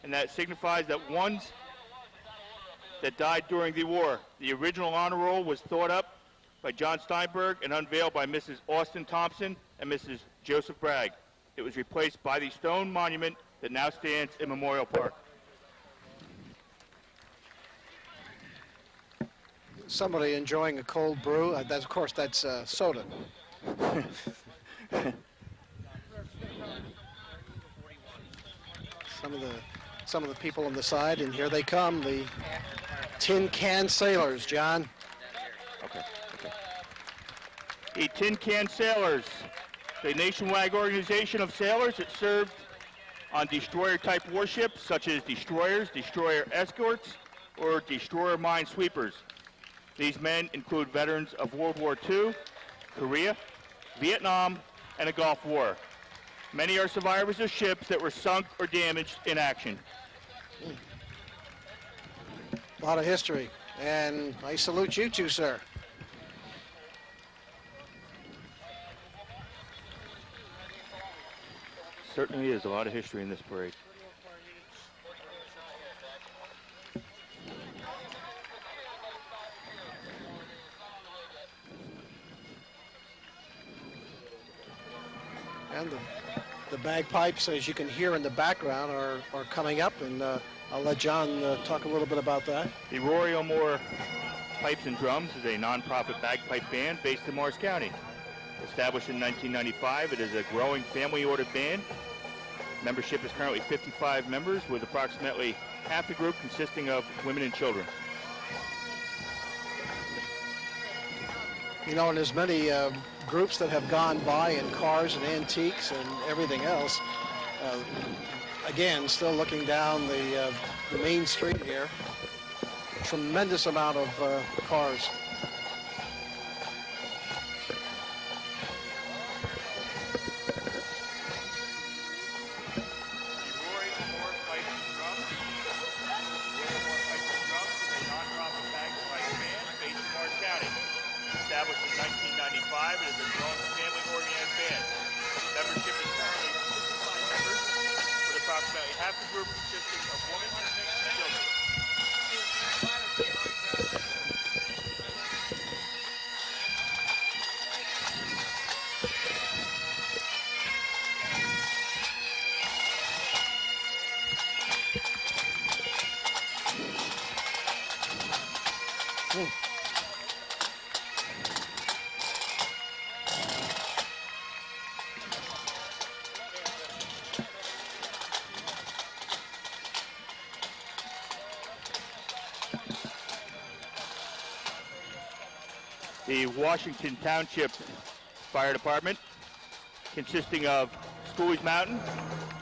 and that signifies that ones that died during the war. The original honor roll was thought up by John Steinberg and unveiled by Mrs. Austin Thompson and Mrs. Joseph Bragg. It was replaced by the stone monument that now stands in Memorial Park. Somebody enjoying a cold brew. Of course, that's soda. Some of the people on the side, and here they come, the Tin Can Sailors, John. Okay. The Tin Can Sailors, the nationwide organization of sailors that served on destroyer-type warships such as destroyers, destroyer escorts, or destroyer minesweepers. These men include veterans of World War II, Korea, Vietnam, and the Gulf War. Many are survivors of ships that were sunk or damaged in action. A lot of history, and I salute you two, sir. Certainly is a lot of history in this parade. And the bagpipes, as you can hear in the background, are coming up, and I'll let John talk a little bit about that. The Rory O'More Pipes and Drums is a non-profit bagpipe band based in Morris County. Established in 1995, it is a growing family-ordered band. Membership is currently 55 members, with approximately half the group consisting of women and children. You know, and there's many groups that have gone by in cars and antiques and everything else. Again, still looking down the main street here. Tremendous amount of cars. Established in 1995, it is a growing family-oriented band. Membership is currently 55 members, with approximately half the group consisting of women and children. The Washington Township Fire Department, consisting of Schooley's Mountain,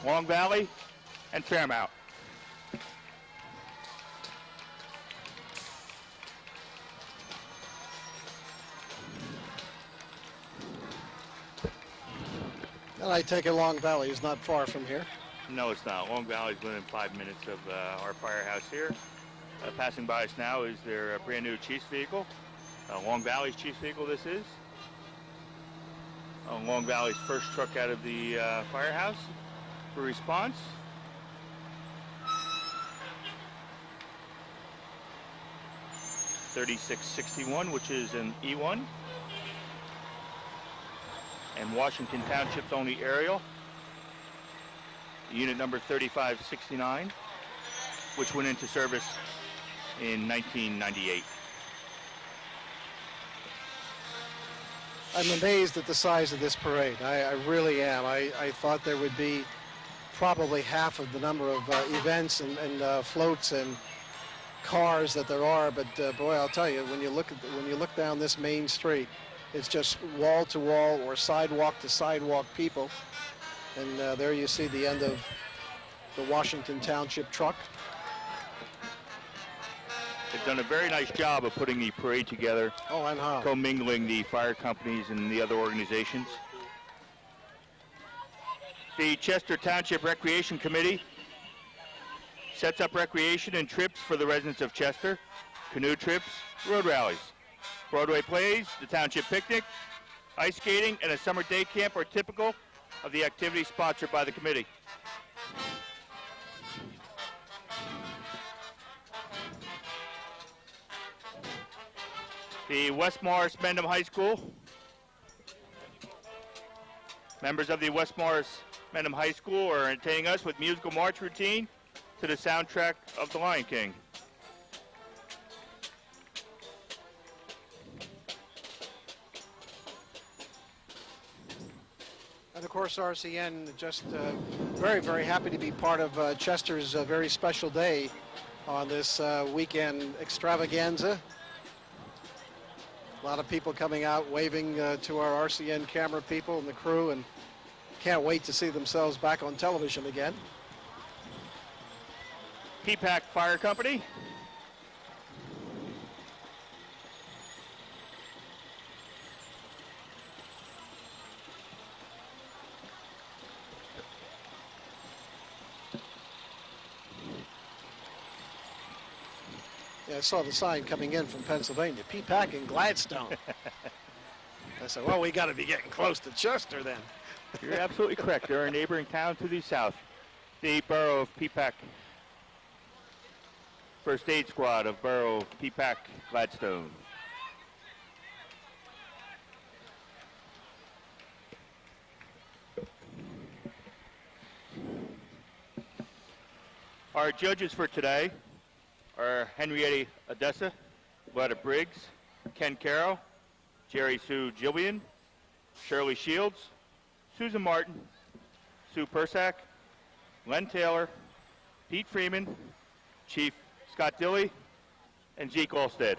Long Valley, and Fairmount. And I take it Long Valley is not far from here. No, it's not. Long Valley is within 5 minutes of our firehouse here. Passing by us now is their brand new chief's vehicle. Long Valley's chief's vehicle this is. Long Valley's first truck out of the firehouse for response. .3661, which is an E1. And Washington Township's only aerial, unit number 3569, which went into service in 1998. I'm amazed at the size of this parade. I really am. I thought there would be probably half of the number of events and floats and cars that there are, but boy, I'll tell you, when you look down this main street, it's just wall to wall or sidewalk to sidewalk people, and there you see the end of the Washington Township truck. They've done a very nice job of putting the parade together, and how? commingling the fire companies and the other organizations. The Chester Township Recreation Committee sets up recreation and trips for the residents of Chester, canoe trips, road rallies. Broadway plays, the township picnic, ice skating, and a summer day camp are typical of the activities sponsored by the committee. The West Morris Mendham High School. Members of the West Morris Mendham High School are entertaining us with musical march routine to the soundtrack of The Lion King. And of course, RCN just very, very happy to be part of Chester's very special day on this weekend extravaganza. A lot of people coming out waving to our RCN camera people and the crew, and can't wait to see themselves back on television again. P-PAC Fire Company, Yeah, I saw the sign coming in from Pennsylvania, P-PAC in Gladstone. I said, well, we got to be getting close to Chester then. You're absolutely correct. There are a neighboring town to the south, the borough of P-PAC. First Aid Squad of borough of P-PAC, Gladstone. Our judges for today are Henrietta Odessa, Letta Briggs, Ken Carroll, Jerry Sue Gillian, Shirley Shields, Susan Martin, Sue Persack, Len Taylor, Pete Freeman, Chief Scott Dilley, and Zeke Olstead.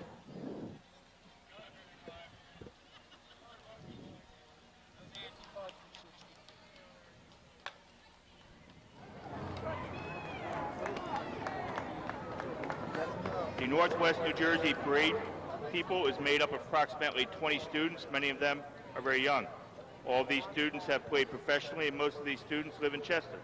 The Northwest New Jersey Parade people is made up of approximately 20 students. Many of them are very young. All of these students have played professionally, and most of these students live in Chester.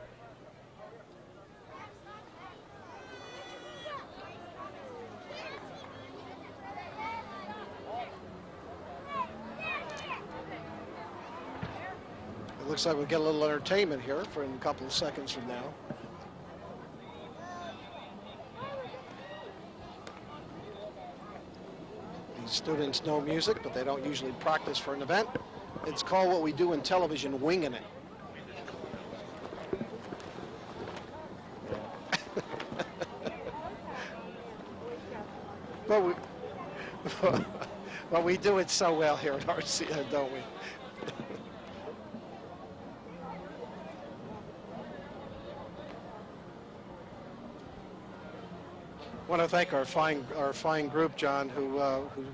It looks like we'll get a little entertainment here for in a couple of seconds from now. These students know music, but they don't usually practice for an event. It's called what we do in television, winging it. But we do it so well here at RCN, don't we? I want to thank our fine group, John, who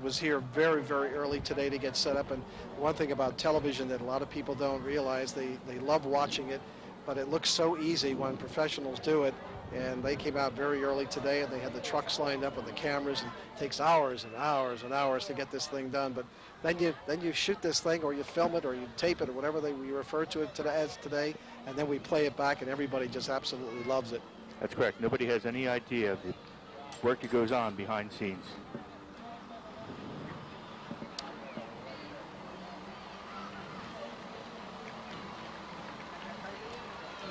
was here very, very early today to get set up. And one thing about television that a lot of people don't realize, they love watching it, but it looks so easy when professionals do it. And they came out very early today, and they had the trucks lined up with the cameras, and it takes hours and hours and hours to get this thing done. But then you shoot this thing, or you film it, or you tape it, or whatever we refer to it as today, and then we play it back, and everybody just absolutely loves it. That's correct. Nobody has any idea of the work that goes on behind scenes.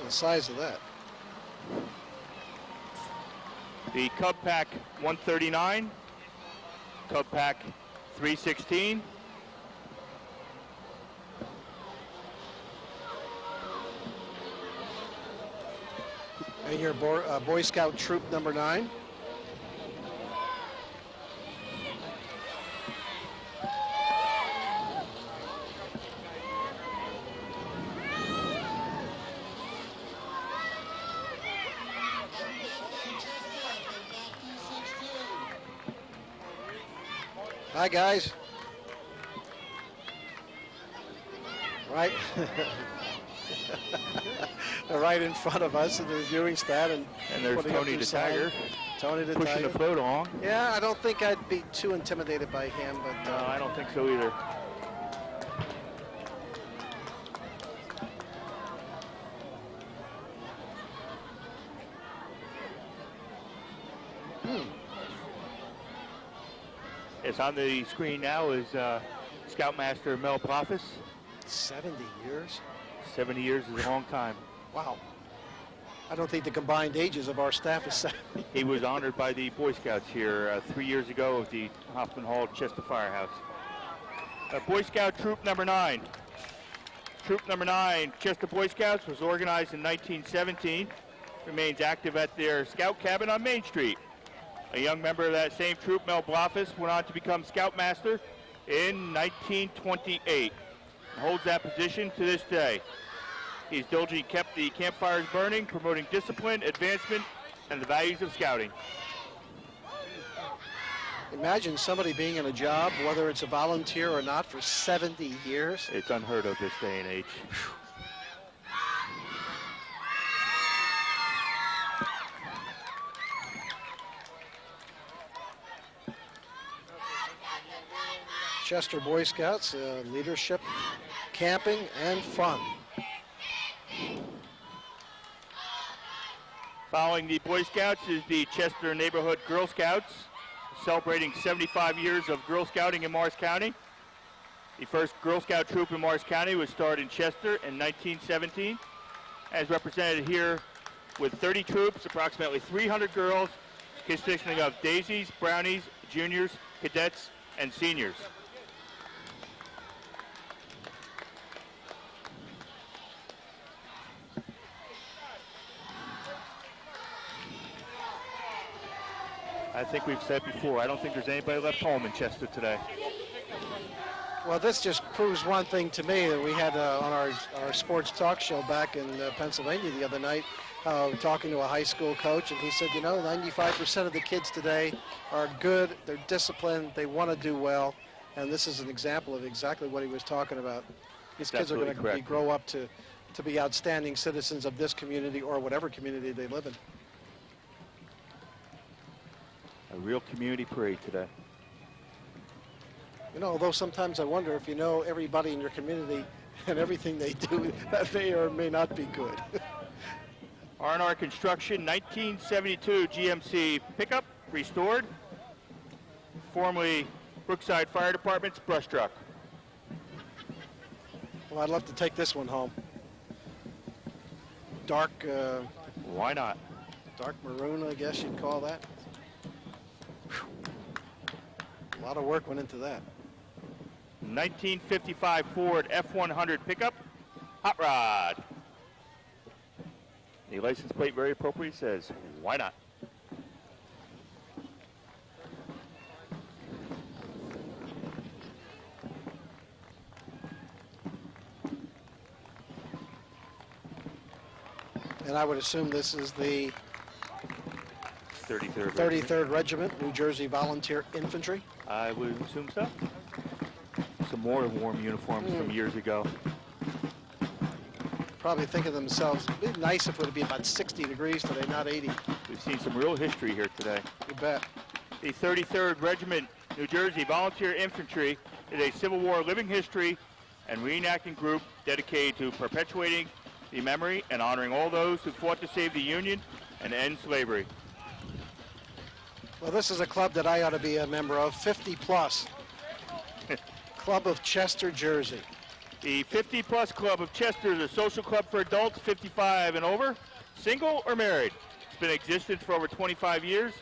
The size of that. The Cub Pack 139, Cub Pack 316, and your Boy Scout Troop number 9. Hi, guys. Right. They're right in front of us in the reviewing stand. And there's Tony the Tiger. Tony the pushing Tiger. the float along. Yeah, I don't think I'd be too intimidated by him, but No, I don't think so either. It's on the screen now is Scoutmaster Mel Prophis. 70 years? 70 years is a long time. Wow. I don't think the combined ages of our staff is 70. He was honored by the Boy Scouts here 3 years ago at the Hoffman Hall Chester Firehouse. Boy Scout Troop number 9. Troop number 9, Chester Boy Scouts, was organized in 1917. Remains active at their scout cabin on Main Street. A young member of that same troop, Mel Bloffis, went on to become Scoutmaster in 1928 and holds that position to this day. He's diligently kept the campfires burning, promoting discipline, advancement, and the values of scouting. Imagine somebody being in a job, whether it's a volunteer or not, for 70 years. It's unheard of this day and age. Chester Boy Scouts, leadership, camping, and fun. Following the Boy Scouts is the Chester Neighborhood Girl Scouts. celebrating 75 years of Girl Scouting in Morris County. The first Girl Scout troop in Morris County was started in Chester in 1917, as represented here with 30 troops, approximately 300 girls, consisting of daisies, brownies, juniors, cadets, and seniors. I think we've said before, I don't think there's anybody left home in Chester today. Well, this just proves one thing to me that we had on our sports talk show back in Pennsylvania the other night, talking to a high school coach, and he said, 95% of the kids today are good, they're disciplined, they want to do well, and this is an example of exactly what he was talking about. These kids are going to grow up to be outstanding citizens of this community or whatever community they live in. A real community parade today. Although sometimes I wonder if you know everybody in your community and everything they do, that may or may not be good. R&R Construction 1972 GMC pickup restored, formerly Brookside Fire Department's brush truck. Well, I'd love to take this one home. Dark. Why not? Dark maroon, I guess you'd call that. Whew. A lot of work went into that. 1955 Ford F100 pickup, hot rod. The license plate very appropriately says, why not? And I would assume this is the 33rd Regiment, New Jersey Volunteer Infantry. I would assume so. Some more warm uniforms from years ago. Probably thinking to themselves, it'd be nice if it would be about 60 degrees today, not 80. We've seen some real history here today. You bet. The 33rd Regiment, New Jersey Volunteer Infantry is a Civil War living history and reenacting group dedicated to perpetuating the memory and honoring all those who fought to save the Union and end slavery. Well, this is a club that I ought to be a member of, 50 plus. Club of Chester, Jersey. The 50 Plus Club of Chester is a social club for adults 55 and over, single or married. It's been in existence for over 25 years.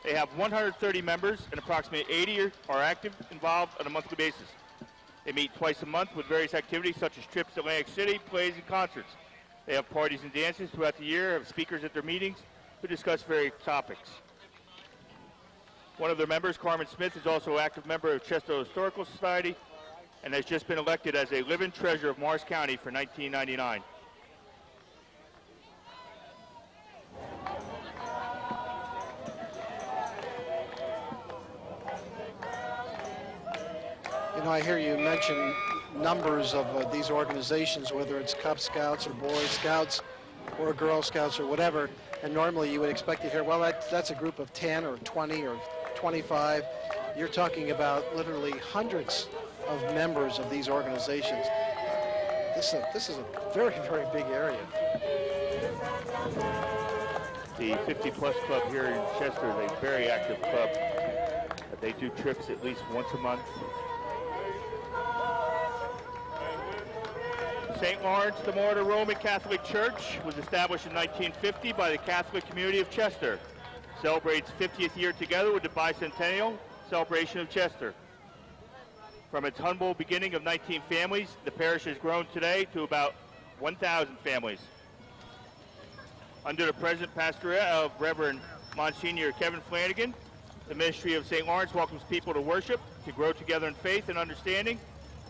They have 130 members and approximately 80 are active, involved on a monthly basis. They meet twice a month with various activities such as trips to Atlantic City, plays, and concerts. They have parties and dances throughout the year, have speakers at their meetings who discuss various topics. One of their members, Carmen Smith, is also an active member of Chester Historical Society and has just been elected as a live-in treasurer of Morris County for 1999. I hear you mention numbers of these organizations, whether it's Cub Scouts or Boy Scouts or Girl Scouts or whatever, and normally you would expect to hear, well, that's a group of 10 or 20 or 25. You're talking about literally hundreds of members of these organizations. This is a very, very big area. The 50 Plus Club here in Chester is a very active club. They do trips at least once a month. St. Lawrence the Martyr Roman Catholic Church was established in 1950 by the Catholic community of Chester. Celebrates 50th year together with the Bicentennial celebration of Chester. From its humble beginning of 19 families, the parish has grown today to about 1,000 families. Under the present pastorate of Reverend Monsignor Kevin Flanagan, the ministry of St. Lawrence welcomes people to worship, to grow together in faith and understanding,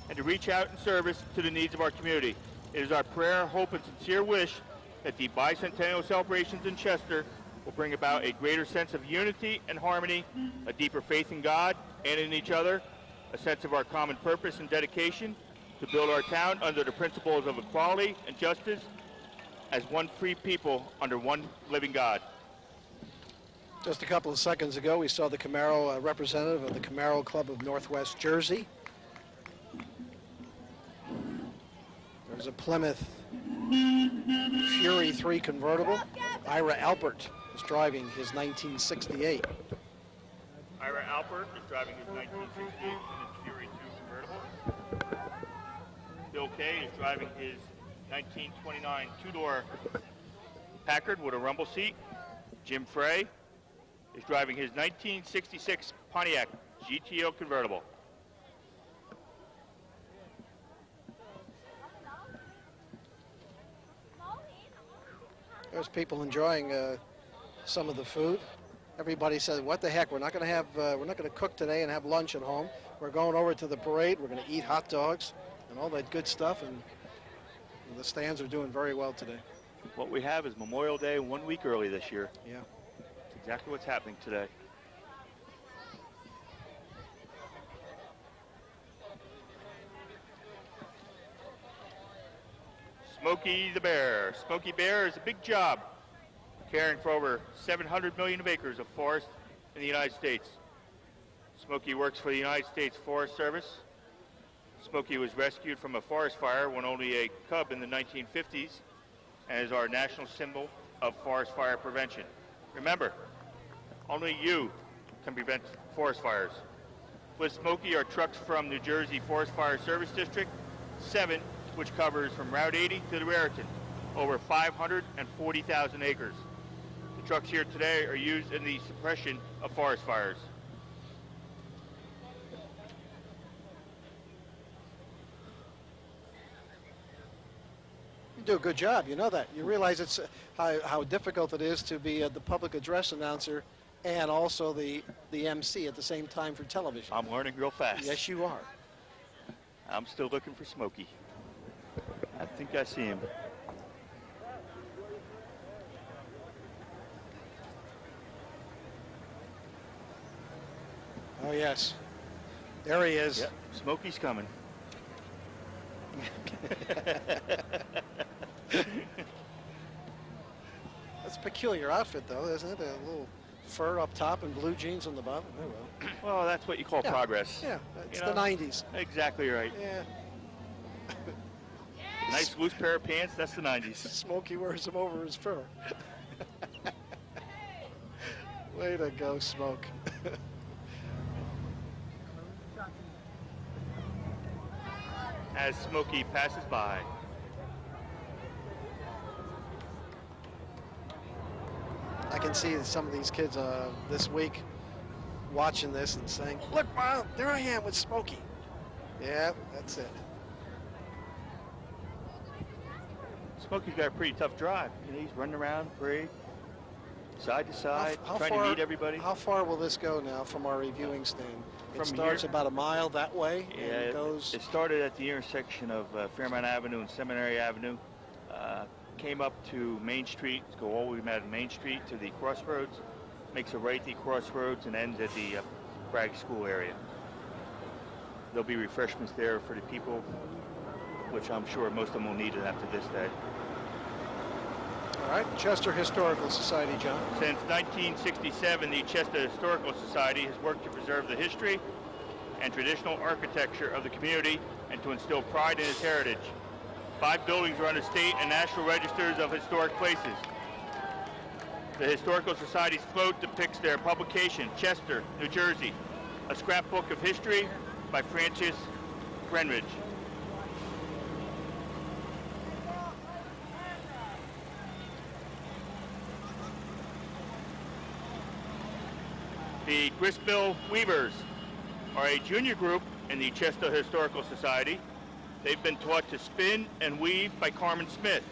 and to reach out in service to the needs of our community. It is our prayer, hope, and sincere wish that the bicentennial celebrations in Chester will bring about a greater sense of unity and harmony, a deeper faith in God and in each other, a sense of our common purpose and dedication to build our town under the principles of equality and justice as one free people under one living God. Just a couple of seconds ago, we saw the Camaro representative of the Camaro Club of Northwest Jersey. There's a Plymouth Fury 3 convertible. Ira Albert is driving his 1968. Ira Alpert is driving his 1968 Plymouth Fury 2 convertible. Bill Kay is driving his 1929 two-door Packard with a rumble seat. Jim Frey is driving his 1966 Pontiac GTO convertible. There's people enjoying some of the food. Everybody says, "What the heck? We're not going to cook today and have lunch at home. We're going over to the parade. We're going to eat hot dogs and all that good stuff." And the stands are doing very well today. What we have is Memorial Day 1 week early this year. Yeah. That's exactly what's happening today. Smokey the Bear. Smokey Bear is a big job, caring for over 700 million acres of forest in the United States. Smokey works for the United States Forest Service. Smokey was rescued from a forest fire when only a cub in the 1950s and is our national symbol of forest fire prevention. Remember, only you can prevent forest fires. With Smokey are trucks from New Jersey Forest Fire Service District 7, which covers from Route 80 to the Raritan, over 540,000 acres. The trucks here today are used in the suppression of forest fires. You do a good job. You know that. You realize it's how difficult it is to be the public address announcer and also the MC at the same time for television. I'm learning real fast. Yes, you are. I'm still looking for Smokey. I think I see him. Oh, yes. There he is. Yep, Smokey's coming. That's a peculiar outfit, though, isn't it? A little fur up top and blue jeans on the bottom. Oh, well. Well, that's what you call progress. Yeah, it's You the know? 90s. Exactly right. Yeah. Nice loose pair of pants, that's the 90s. Smokey wears them over his fur. Way to go, Smoke. As Smokey passes by. I can see some of these kids this week watching this and saying, "Look, Mom, there I am with Smokey." Yeah, that's it. Smokey's got a pretty tough drive. You know, he's running around, parade, side to side, How trying far, to meet everybody. How far will this go now from our reviewing stand? It From starts here- about a mile that way Yeah, and it goes. it started at the intersection of Fairmount Avenue and Seminary Avenue, came up to Main Street, go all the way down Main Street to the crossroads, makes a right at the crossroads and ends at the Bragg School area. There'll be refreshments there for the people, which I'm sure most of them will need it after this day. All right, Chester Historical Society, John. Since 1967, the Chester Historical Society has worked to preserve the history and traditional architecture of the community and to instill pride in its heritage. 5 buildings are on the state and national registers of historic places. The Historical Society's float depicts their publication, Chester, New Jersey, a scrapbook of history by Francis Greenridge. The Gristmill Weavers are a junior group in the Chester Historical Society. They've been taught to spin and weave by Carmen Smith.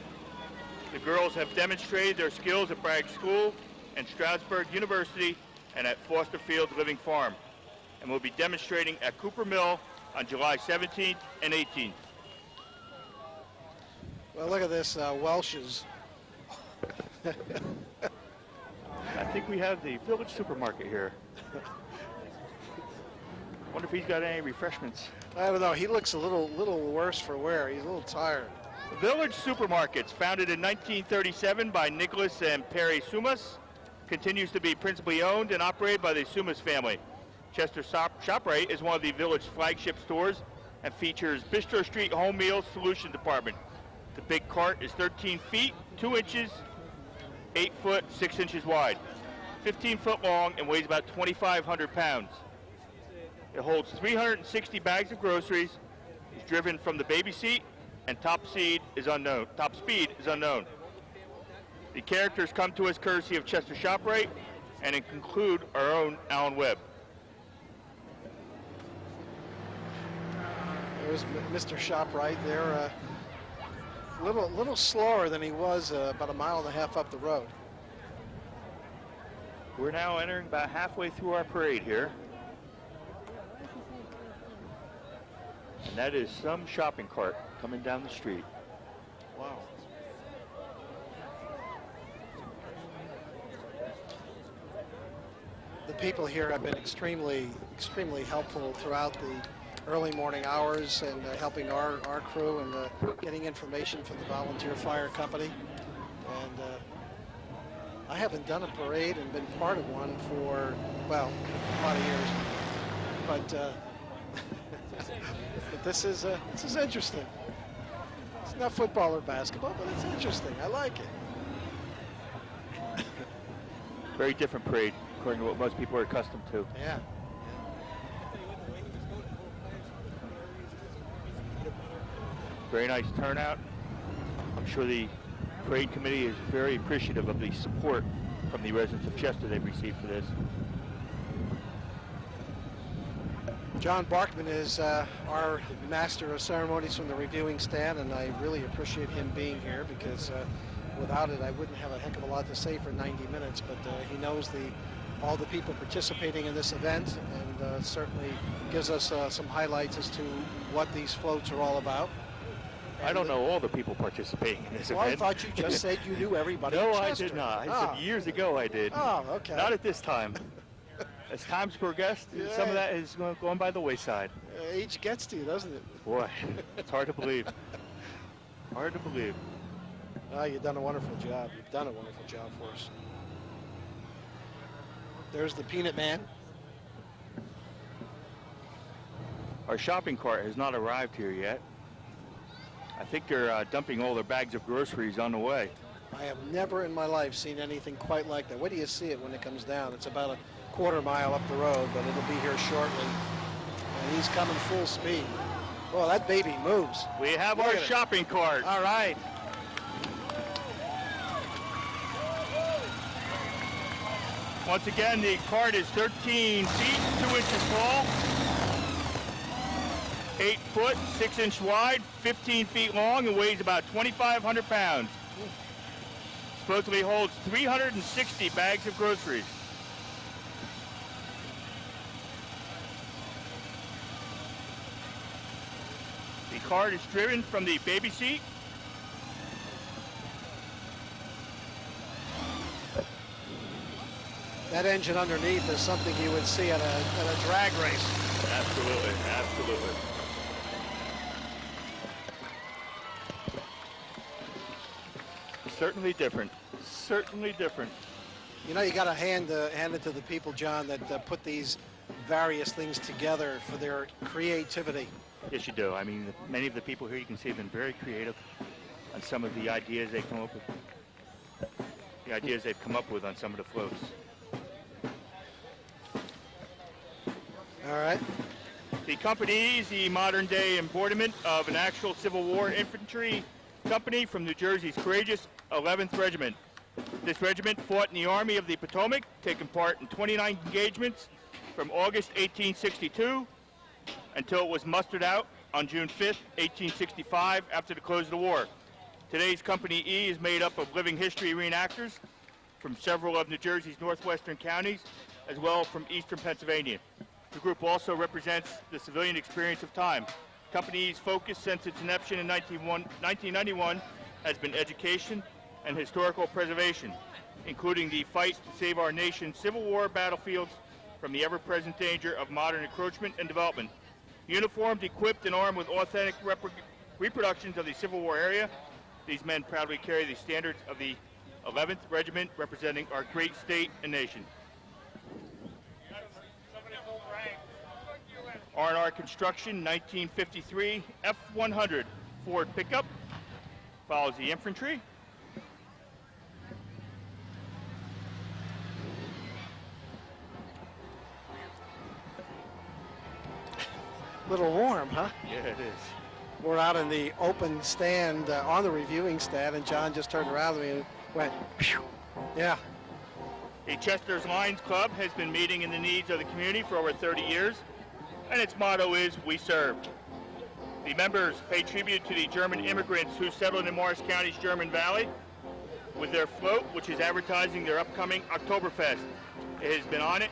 The girls have demonstrated their skills at Bragg School and Stroudsburg University and at Foster Fields Living Farm, and will be demonstrating at Cooper Mill on July 17th and 18th. Well, look at this, Welsh's. I think we have the Village Supermarket here. Wonder if he's got any refreshments. I don't know. He looks a little worse for wear. He's a little tired. Village Supermarkets, founded in 1937 by Nicholas and Perry Sumas, continues to be principally owned and operated by the Sumas family. Chester ShopRite is one of the Village flagship stores and features Bistro Street Home Meals Solution Department. The big cart is 13 feet, 2 inches, 8 foot, 6 inches wide. 15 foot long and weighs about 2,500 pounds. It holds 360 bags of groceries, is driven from the baby seat, and top speed is unknown. The characters come to us courtesy of Chester ShopRite and include our own Alan Webb. There's Mr. ShopRite there, a little slower than he was about 1.5 miles up the road. We're now entering about halfway through our parade here. And that is some shopping cart coming down the street. Wow. The people here have been extremely helpful throughout the early morning hours and helping our crew and getting information from the volunteer fire company. And I haven't done a parade and been part of one for, well, a lot of years. But but this is interesting. It's not football or basketball, but it's interesting. I like it. Very different parade, according to what most people are accustomed to. Yeah. Very nice turnout. I'm sure the parade committee is very appreciative of the support from the residents of Chester they've received for this. John Barkman is our master of ceremonies from the reviewing stand, and I really appreciate him being here because without it I wouldn't have a heck of a lot to say for 90 minutes, but he knows all the people participating in this event and certainly gives us some highlights as to what these floats are all about. I don't know all the people participating in this event. I thought you just said you knew everybody. No, I did not. I said years ago I did. Oh, okay. Not at this time. As time's progressed, some of that is going by the wayside. Age gets to you, doesn't it? Boy, it's hard to believe. Hard to believe. Oh, you've done a wonderful job. You've done a wonderful job for us. There's the Peanut Man. Our shopping cart has not arrived here yet. I think they're dumping all their bags of groceries on the way. I have never in my life seen anything quite like that. Where do you see it when it comes down? It's about a 1/4 mile up the road, but it'll be here shortly. And he's coming full speed. Oh, that baby moves. We have our shopping cart. All right. Once again, the cart is 13 feet, 2 inches tall, 8 foot, 6 inch wide, 15 feet long, and weighs about 2,500 pounds. Supposedly holds 360 bags of groceries. The cart is driven from the baby seat. That engine underneath is something you would see at a drag race. Absolutely, absolutely. Certainly different. Certainly different. You know, you got to hand it to the people, John, that put these various things together for their creativity. Yes, you do. I mean, many of the people here you can see have been very creative on some of the ideas they come up with. The ideas they've come up with on some of the floats. All right. The company is the modern-day embodiment of an actual Civil War infantry company from New Jersey's courageous 11th Regiment. This regiment fought in the Army of the Potomac, taking part in 29 engagements from August 1862 until it was mustered out on June 5th, 1865, after the close of the war. Today's Company E is made up of living history reenactors from several of New Jersey's northwestern counties, as well as from eastern Pennsylvania. The group also represents the civilian experience of time. Company E's focus since its inception in 1991 has been education and historical preservation, including the fight to save our nation's Civil War battlefields from the ever-present danger of modern encroachment and development. Uniformed, equipped, and armed with authentic reproductions of the Civil War area, these men proudly carry the standards of the 11th Regiment, representing our great state and nation. R&R Construction 1953 F-100 Ford pickup follows the infantry. Little warm, huh? Yeah, it is. We're out in the open stand, on the reviewing stand, and John just turned around to me and went, phew. Yeah. The Chester's Lions Club has been meeting in the needs of the community for over 30 years, and its motto is, "We serve." The members pay tribute to the German immigrants who settled in Morris County's German Valley with their float, which is advertising their upcoming Oktoberfest. It has been on it.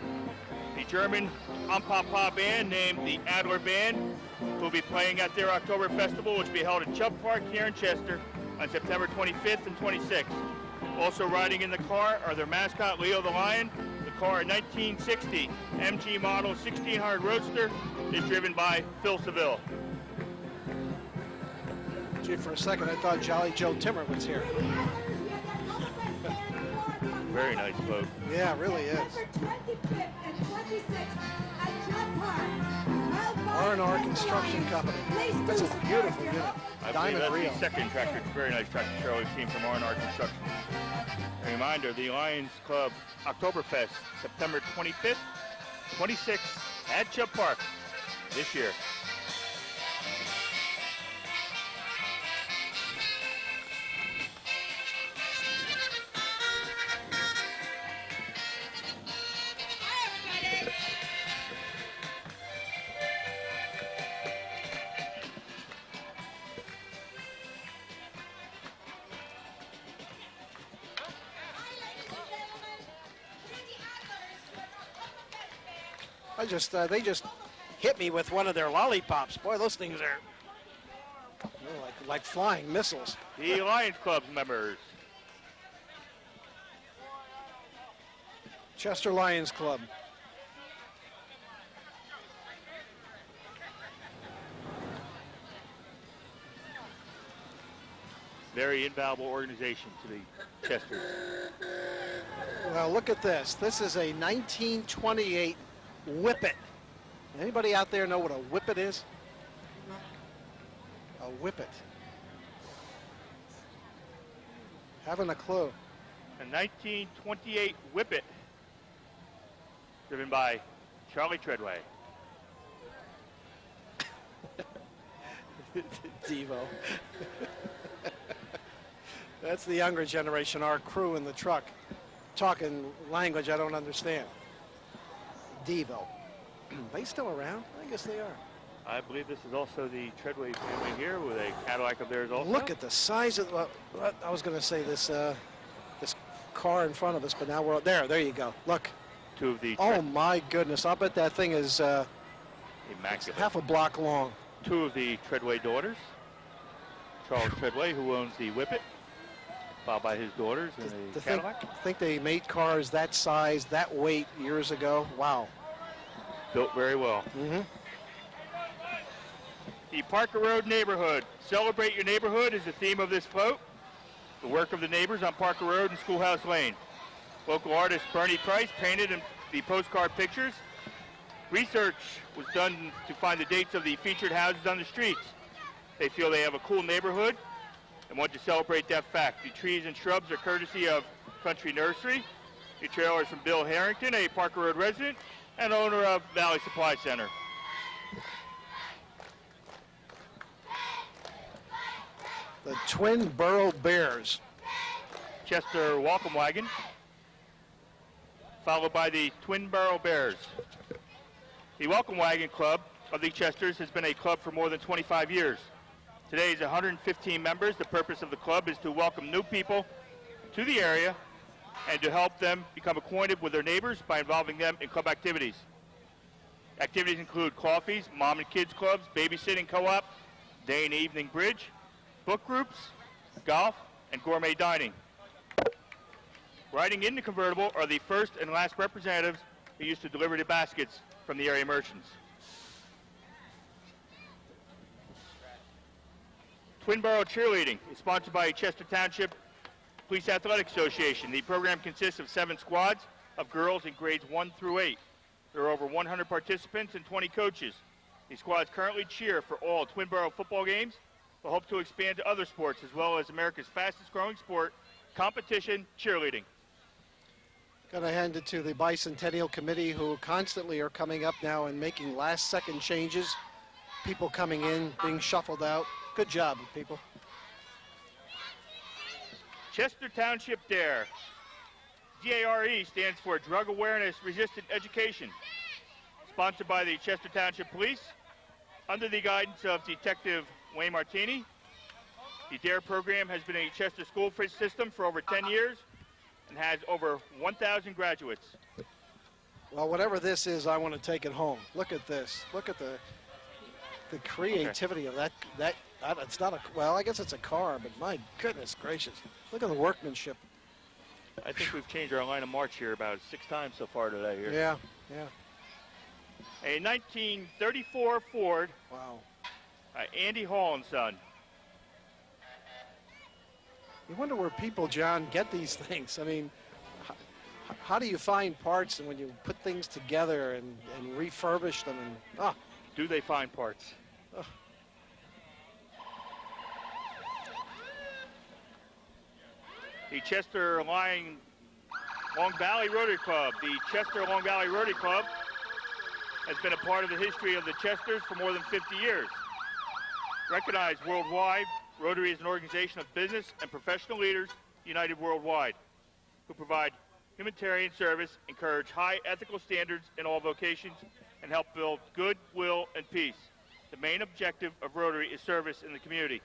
The German Umpapa band, named the Adler Band, will be playing at their October Festival, which will be held at Chubb Park here in Chester on September 25th and 26th. Also riding in the car are their mascot, Leo the Lion. The car, a 1960 MG model 1600 Roadster, is driven by Phil Seville. Gee, for a second I thought Jolly Joe Timmer was here. Very nice float. Yeah, it really is. R&R Construction Company. That's a beautiful unit. I believe Diamond that's reel. the second tractor. It's a very nice tractor trailer we've seen from R&R Construction. A reminder, the Lions Club Oktoberfest, September 25th, 26th at Chubb Park this year. They just hit me with one of their lollipops. Boy, those things are like flying missiles. The Lions Club members. Chester Lions Club. Very invaluable organization to the Chesters. Well, look at this. This is a 1928 Whippet. Anybody out there know what a Whippet is? A Whippet. Haven't a clue. A 1928 Whippet, driven by Charlie Treadway. Devo. That's the younger generation, our crew in the truck, talking language I don't understand. Devo. They still around? I guess they are. I believe this is also the Treadway family here with a Cadillac of theirs also. Look at the size of, I was going to say this this car in front of us, but now we're there. There you go. Look. Two of the Oh my goodness! I'll bet that thing is immaculate. half a block long. Two of the Treadway daughters. Charles Treadway, who owns the Whippet, followed by his daughters in a Cadillac. Think they made cars that size, that weight years ago. Wow. Built very well. Mm-hmm. The Parker Road neighborhood. Celebrate your neighborhood is the theme of this float. The work of the neighbors on Parker Road and Schoolhouse Lane. Local artist Bernie Price painted the postcard pictures. Research was done to find the dates of the featured houses on the streets. They feel they have a cool neighborhood and want to celebrate that fact. The trees and shrubs are courtesy of Country Nursery. The trailer is from Bill Harrington, a Parker Road resident and owner of Valley Supply Center. The Twin Borough Bears. Chester Welcome Wagon, followed by the Twin Borough Bears. The Welcome Wagon Club of the Chesters has been a club for more than 25 years. Today is 115 members. The purpose of the club is to welcome new people to the area and to help them become acquainted with their neighbors by involving them in club activities. Activities include coffees, mom and kids clubs, babysitting co-op, day and evening bridge, book groups, golf, and gourmet dining. Riding in the convertible are the first and last representatives who used to deliver the baskets from the area merchants. Twin Borough Cheerleading is sponsored by Chester Township Police Athletic Association. The program consists of 7 squads of girls in grades 1 through 8. There are over 100 participants and 20 coaches. These squads currently cheer for all Twin Borough football games, but hope to expand to other sports as well as America's fastest growing sport, competition cheerleading. Got to hand it to the Bicentennial Committee, who constantly are coming up now and making last-second changes people coming in, being shuffled out. Good job, people. Chester Township DARE. DARE stands for Drug Awareness Resistant Education. Sponsored by the Chester Township Police, under the guidance of Detective Wayne Martini. The DARE program has been a Chester school system for over 10 years and has over 1,000 graduates. Well, whatever this is, I want to take it home. Look at this. Look at the creativity of that. It's not a, well, I guess it's a car, but my goodness gracious. Look at the workmanship. I think we've changed our line of march here about 6 times so far today here. Yeah, yeah. A 1934 Ford. Wow. Andy Hall and Son. You wonder where people, John, get these things. I mean, how do you find parts and when you put things together and refurbish them? And do they find parts? The Chester Long Valley Rotary Club. The Chester Long Valley Rotary Club has been a part of the history of the Chesters for more than 50 years. Recognized worldwide, Rotary is an organization of business and professional leaders united worldwide who provide humanitarian service, encourage high ethical standards in all vocations, and help build goodwill and peace. The main objective of Rotary is service in the community,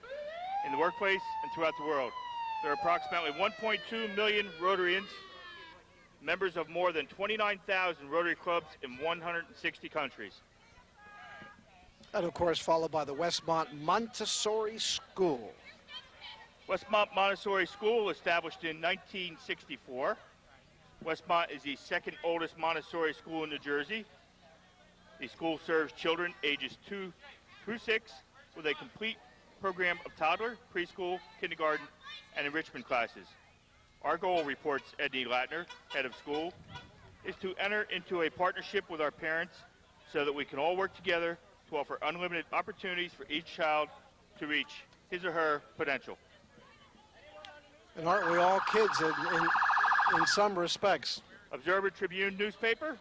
in the workplace, and throughout the world. There are approximately 1.2 million Rotarians, members of more than 29,000 Rotary clubs in 160 countries. And of course, followed by the Westmont Montessori School. Westmont Montessori School, established in 1964. Westmont is the second oldest Montessori school in New Jersey. The school serves children ages 2 through 6 with a complete program of toddler, preschool, kindergarten, and enrichment classes. Our goal, reports Edney Latner, head of school, is to enter into a partnership with our parents so that we can all work together to offer unlimited opportunities for each child to reach his or her potential. And aren't we all kids in some respects? Observer Tribune newspaper.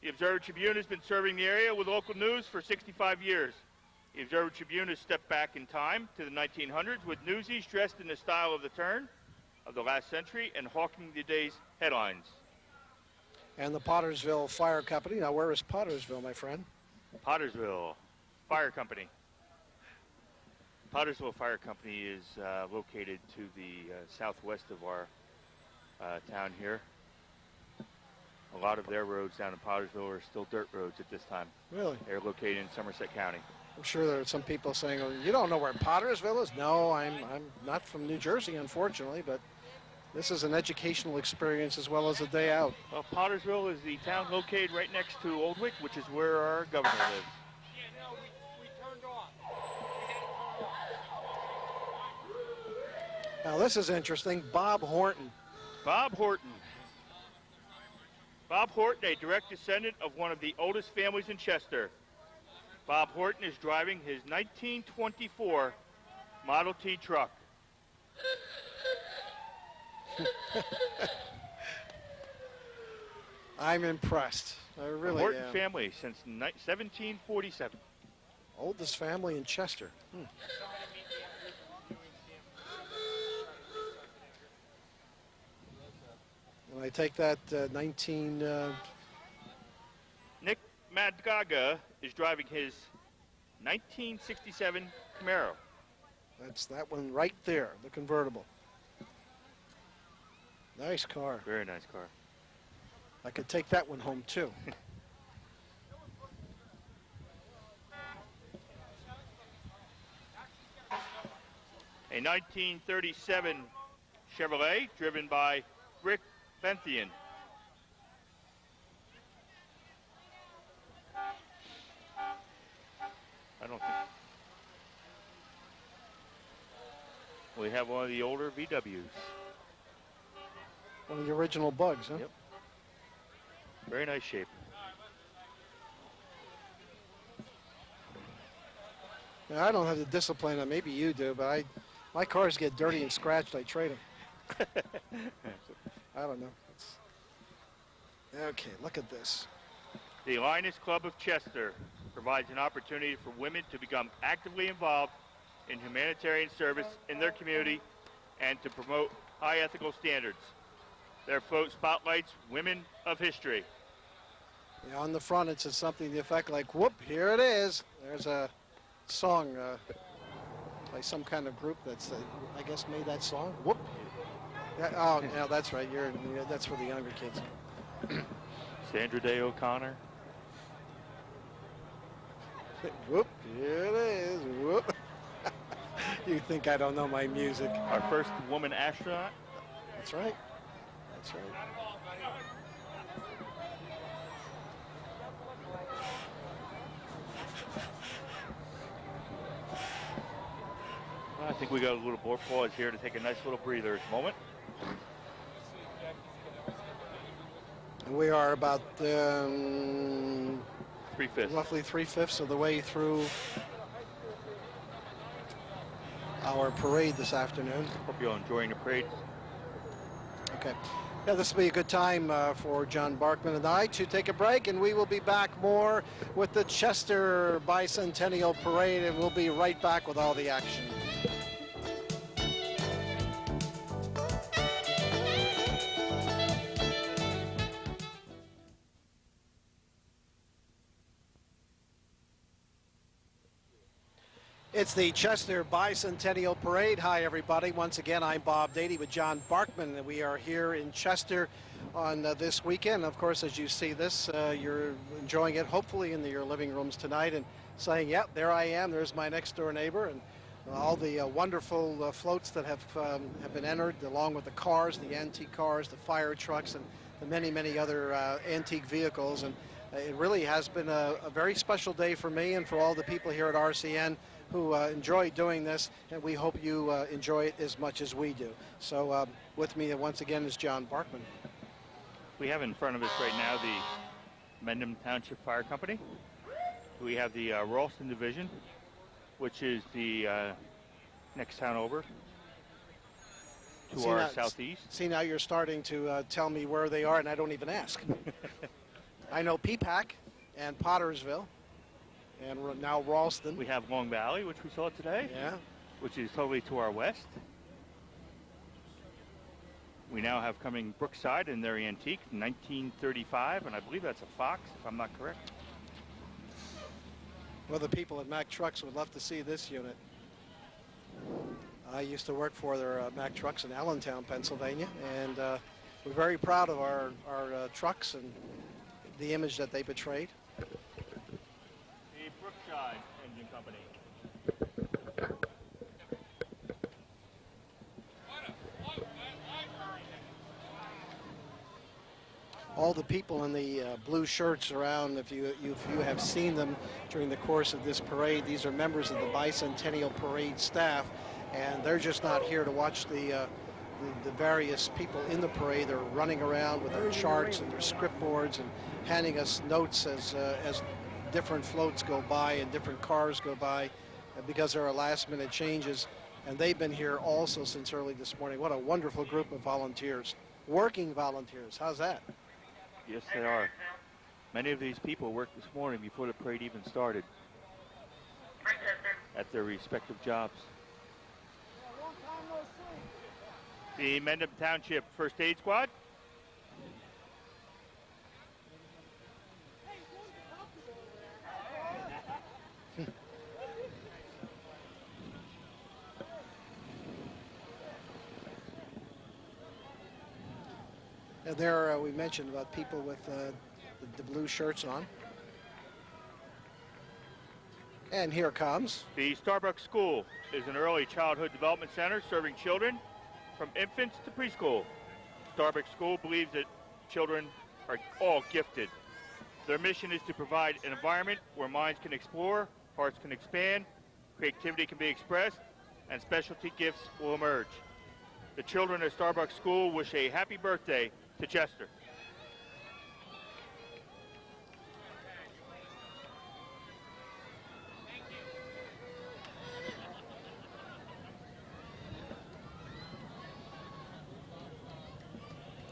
The Observer Tribune has been serving the area with local news for 65 years. The Observer Tribune has stepped back in time to the 1900s with newsies dressed in the style of the turn of the last century and hawking the day's headlines. And the Pottersville Fire Company. Now, where is Pottersville, my friend? Pottersville Fire Company. Pottersville Fire Company is located to the southwest of our town here. A lot of their roads down in Pottersville are still dirt roads at this time. Really? They're located in Somerset County. I'm sure there are some people saying, oh, you don't know where Pottersville is? No, I'm not from New Jersey, unfortunately, but this is an educational experience as well as a day out. Well, Pottersville is the town located right next to Oldwick, which is where our governor lives. Yeah, no, we turned off. Now, this is interesting. Bob Horton. Bob Horton. Bob Horton, a direct descendant of one of the oldest families in Chester. Bob Horton is driving his 1924 Model T truck. I'm impressed. I really Horton am. family since 1747. Oldest family in Chester. And I take that 19... Nick Madgaga is driving his 1967 Camaro. That's that one right there, the convertible. Nice car. Very nice car. I could take that one home, too. A 1937 Chevrolet driven by Rick Benthian. I don't think. We have one of the older VWs. One of the original Bugs, huh? Yep. Very nice shape. Now, I don't have the discipline, and maybe you do, but my cars get dirty and scratched, I trade them. I don't know. Okay, look at this. The Linus Club of Chester. provides an opportunity for women to become actively involved in humanitarian service in their community and to promote high ethical standards. Their float spotlights women of history. Yeah, on the front it says something to the effect like, whoop, here it is. There's a song by some kind of group that's, I guess, made that song. Whoop. Yeah, oh, yeah, that's right. That's for the younger kids. Sandra Day O'Connor. Whoop, here it is. Whoop. You think I don't know my music? Our first woman astronaut. That's right. That's right. I think we got a little more pause here to take a nice little breather at the moment. We are about Roughly 3/5 of the way through our parade this afternoon. Hope you're enjoying the parade. Okay. Yeah, this will be a good time for John Barkman and I to take a break, and we will be back more with the Chester Bicentennial Parade, and we'll be right back with all the action. It's the Chester Bicentennial Parade. Hi, everybody. Once again, I'm Bob Dady with John Barkman, and we are here in Chester on this weekend. Of course, as you see this, you're enjoying it, hopefully, in your living rooms tonight and saying, yep, there I am. There's my next-door neighbor, and all the wonderful floats that have been entered, along with the cars, the antique cars, the fire trucks, and the many, many other antique vehicles. And it really has been a very special day for me and for all the people here at RCN who enjoy doing this, and we hope you enjoy it as much as we do. So with me once again is John Barkman. We have in front of us right now the Mendham Township Fire Company. We have the Ralston Division, which is the next town over to our southeast. See, now you're starting to tell me where they are, and I don't even ask. I know Peapack and Pottersville. And now Ralston. We have Long Valley, which we saw today, which is totally to our west. We now have coming Brookside in their antique, 1935, and I believe that's a Fox, if I'm not correct. Well, the people at Mack Trucks would love to see this unit. I used to work for their Mack Trucks in Allentown, Pennsylvania, and we're very proud of our trucks and the image that they portrayed. Brookside Engine Company. All the people in the blue shirts around, if you have seen them during the course of this parade, these are members of the Bicentennial Parade staff, and they're just not here to watch the various people in the parade. They're running around with their charts and their script boards and handing us notes as different floats go by and different cars go by because there are last-minute changes, and they've been here also since early this morning. What a wonderful group of volunteers, working volunteers. How's that? Yes, they are. Many of these people worked this morning before the parade even started at their respective jobs. The Mendham Township First Aid Squad. And there we mentioned about people with the blue shirts on. And here comes. The Starbucks School is an early childhood development center serving children from infants to preschool. Starbucks School believes that children are all gifted. Their mission is to provide an environment where minds can explore, hearts can expand, creativity can be expressed, and specialty gifts will emerge. The children at Starbucks School wish a happy birthday to Chester.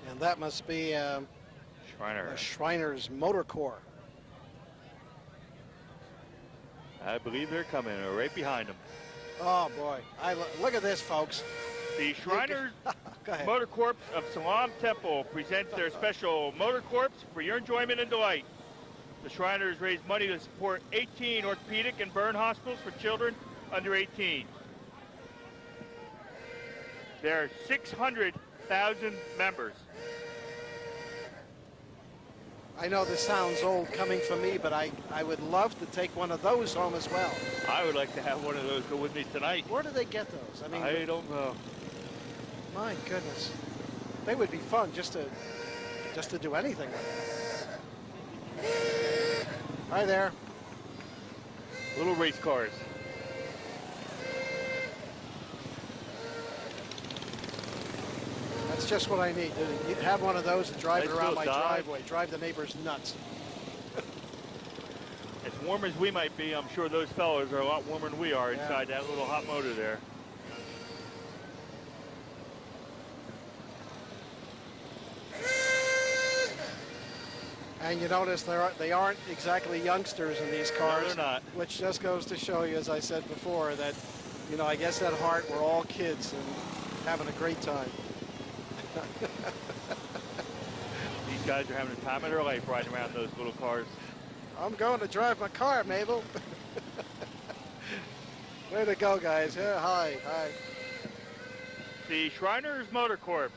And that must be Shriner. Shriner's Motor Corps. I believe they're coming. They're right behind them. Oh, boy. Look at this, folks. The Shriners Go ahead. Motor Corps of Salam Temple presents their special Motor Corps for your enjoyment and delight. The Shriners raise money to support 18 orthopedic and burn hospitals for children under 18. There are 600,000 members. I know this sounds old coming from me, but I would love to take one of those home as well. I would like to have one of those go with me tonight. Where do they get those? I don't know. My goodness. They would be fun just to do anything with them. Hi there. Little race cars. That's just what I need. You have one of those and drive it Nice around little my dog. driveway. Drive the neighbors nuts. As warm as we might be, I'm sure those fellows are a lot warmer than we are Yeah. inside that little hot motor there. And you notice they aren't exactly youngsters in these cars. they're not. Which just goes to show you, as I said before, that, I guess at heart we're all kids and having a great time. These guys are having the time of their life riding around those little cars. I'm going to drive my car, Mabel. Way to go, guys. Yeah, hi. The Shriners Motor Corps.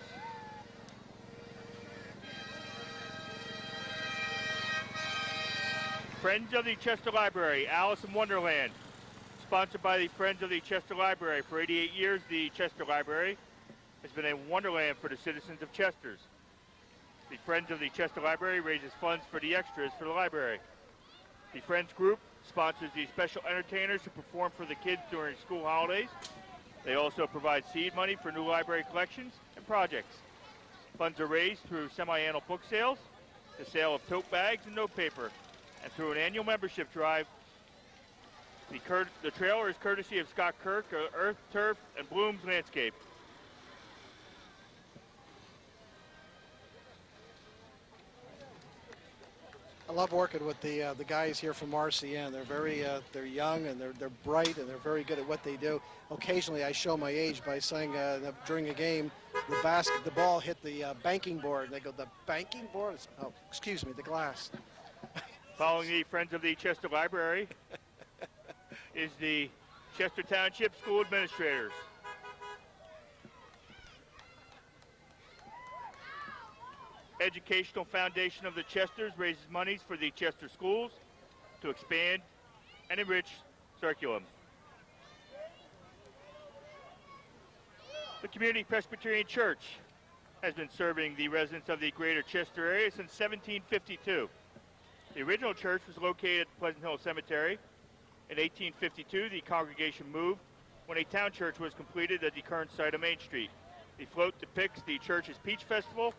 Friends of the Chester Library, Alice in Wonderland. Sponsored by the Friends of the Chester Library. For 88 years, the Chester Library has been a wonderland for the citizens of Chesters. The Friends of the Chester Library raises funds for the extras for the library. The Friends Group sponsors the special entertainers who perform for the kids during school holidays. They also provide seed money for new library collections and projects. Funds are raised through semi-annual book sales, the sale of tote bags and note paper, and through an annual membership drive. The trailer is courtesy of Scott Kirk, Earth, Turf, and Bloom's Landscape. I love working with the guys here from RCN. They're very they're young and they're bright and they're very good at what they do. Occasionally, I show my age by saying that during a game, the ball hit the banking board. They go, the banking board? Oh, excuse me, the glass. Following the Friends of the Chester Library is the Chester Township School Administrators. Educational Foundation of the Chesters raises monies for the Chester schools to expand and enrich curriculum. The Community Presbyterian Church has been serving the residents of the greater Chester area since 1752. The original church was located at Pleasant Hill Cemetery. In 1852, the congregation moved when a town church was completed at the current site of Main Street. The float depicts the church's Peach Festival,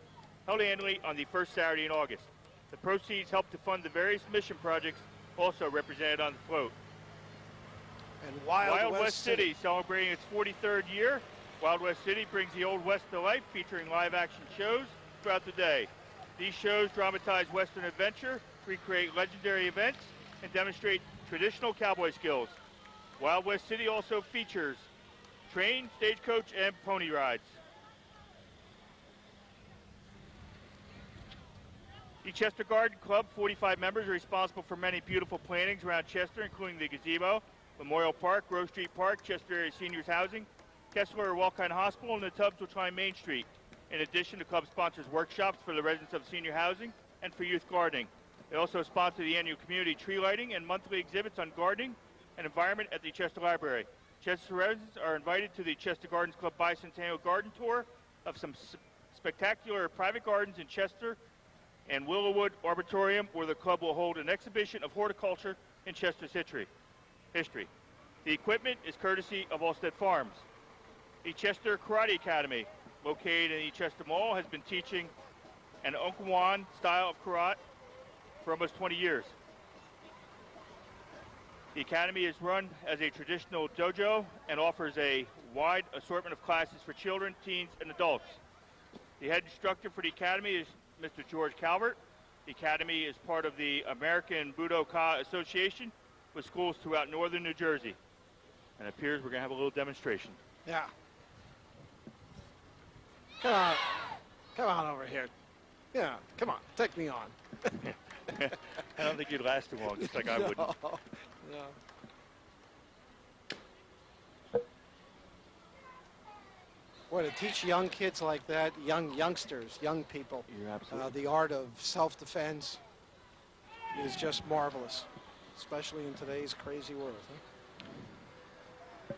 held annually on the first Saturday in August. The proceeds help to fund the various mission projects also represented on the float. And Wild West City, celebrating its 43rd year. Wild West City brings the Old West to life, featuring live action shows throughout the day. These shows dramatize Western adventure, recreate legendary events, and demonstrate traditional cowboy skills. Wild West City also features train, stagecoach, and pony rides. The Chester Garden Club, 45 members, are responsible for many beautiful plantings around Chester, including the gazebo, Memorial Park, Grove Street Park, Chester Area Seniors Housing, Kessler Walkine Hospital, and the tubs which line Main Street. In addition, the club sponsors workshops for the residents of senior housing and for youth gardening. They also sponsor the annual community tree lighting and monthly exhibits on gardening and environment at the Chester Library. Chester residents are invited to the Chester Gardens Club Bicentennial Garden Tour of some spectacular private gardens in Chester and Willowwood Arboretum, where the club will hold an exhibition of horticulture in Chester's history. The equipment is courtesy of Allstead Farms. The Chester Karate Academy, located in the Chester Mall, has been teaching an Okinawan style of karate for almost 20 years. The academy is run as a traditional dojo and offers a wide assortment of classes for children, teens, and adults. The head instructor for the academy is Mr. George Calvert. The academy is part of the American Budoka Association, with schools throughout northern New Jersey. And it appears we're going to have a little demonstration. Yeah. Come on. Come on over here. Yeah, come on. Take me on. I don't think you'd last too long, just like I wouldn't. No. Boy, to teach young kids like that, youngsters, young people, You're absolutely the art of self-defense is just marvelous, especially in today's crazy world. Huh?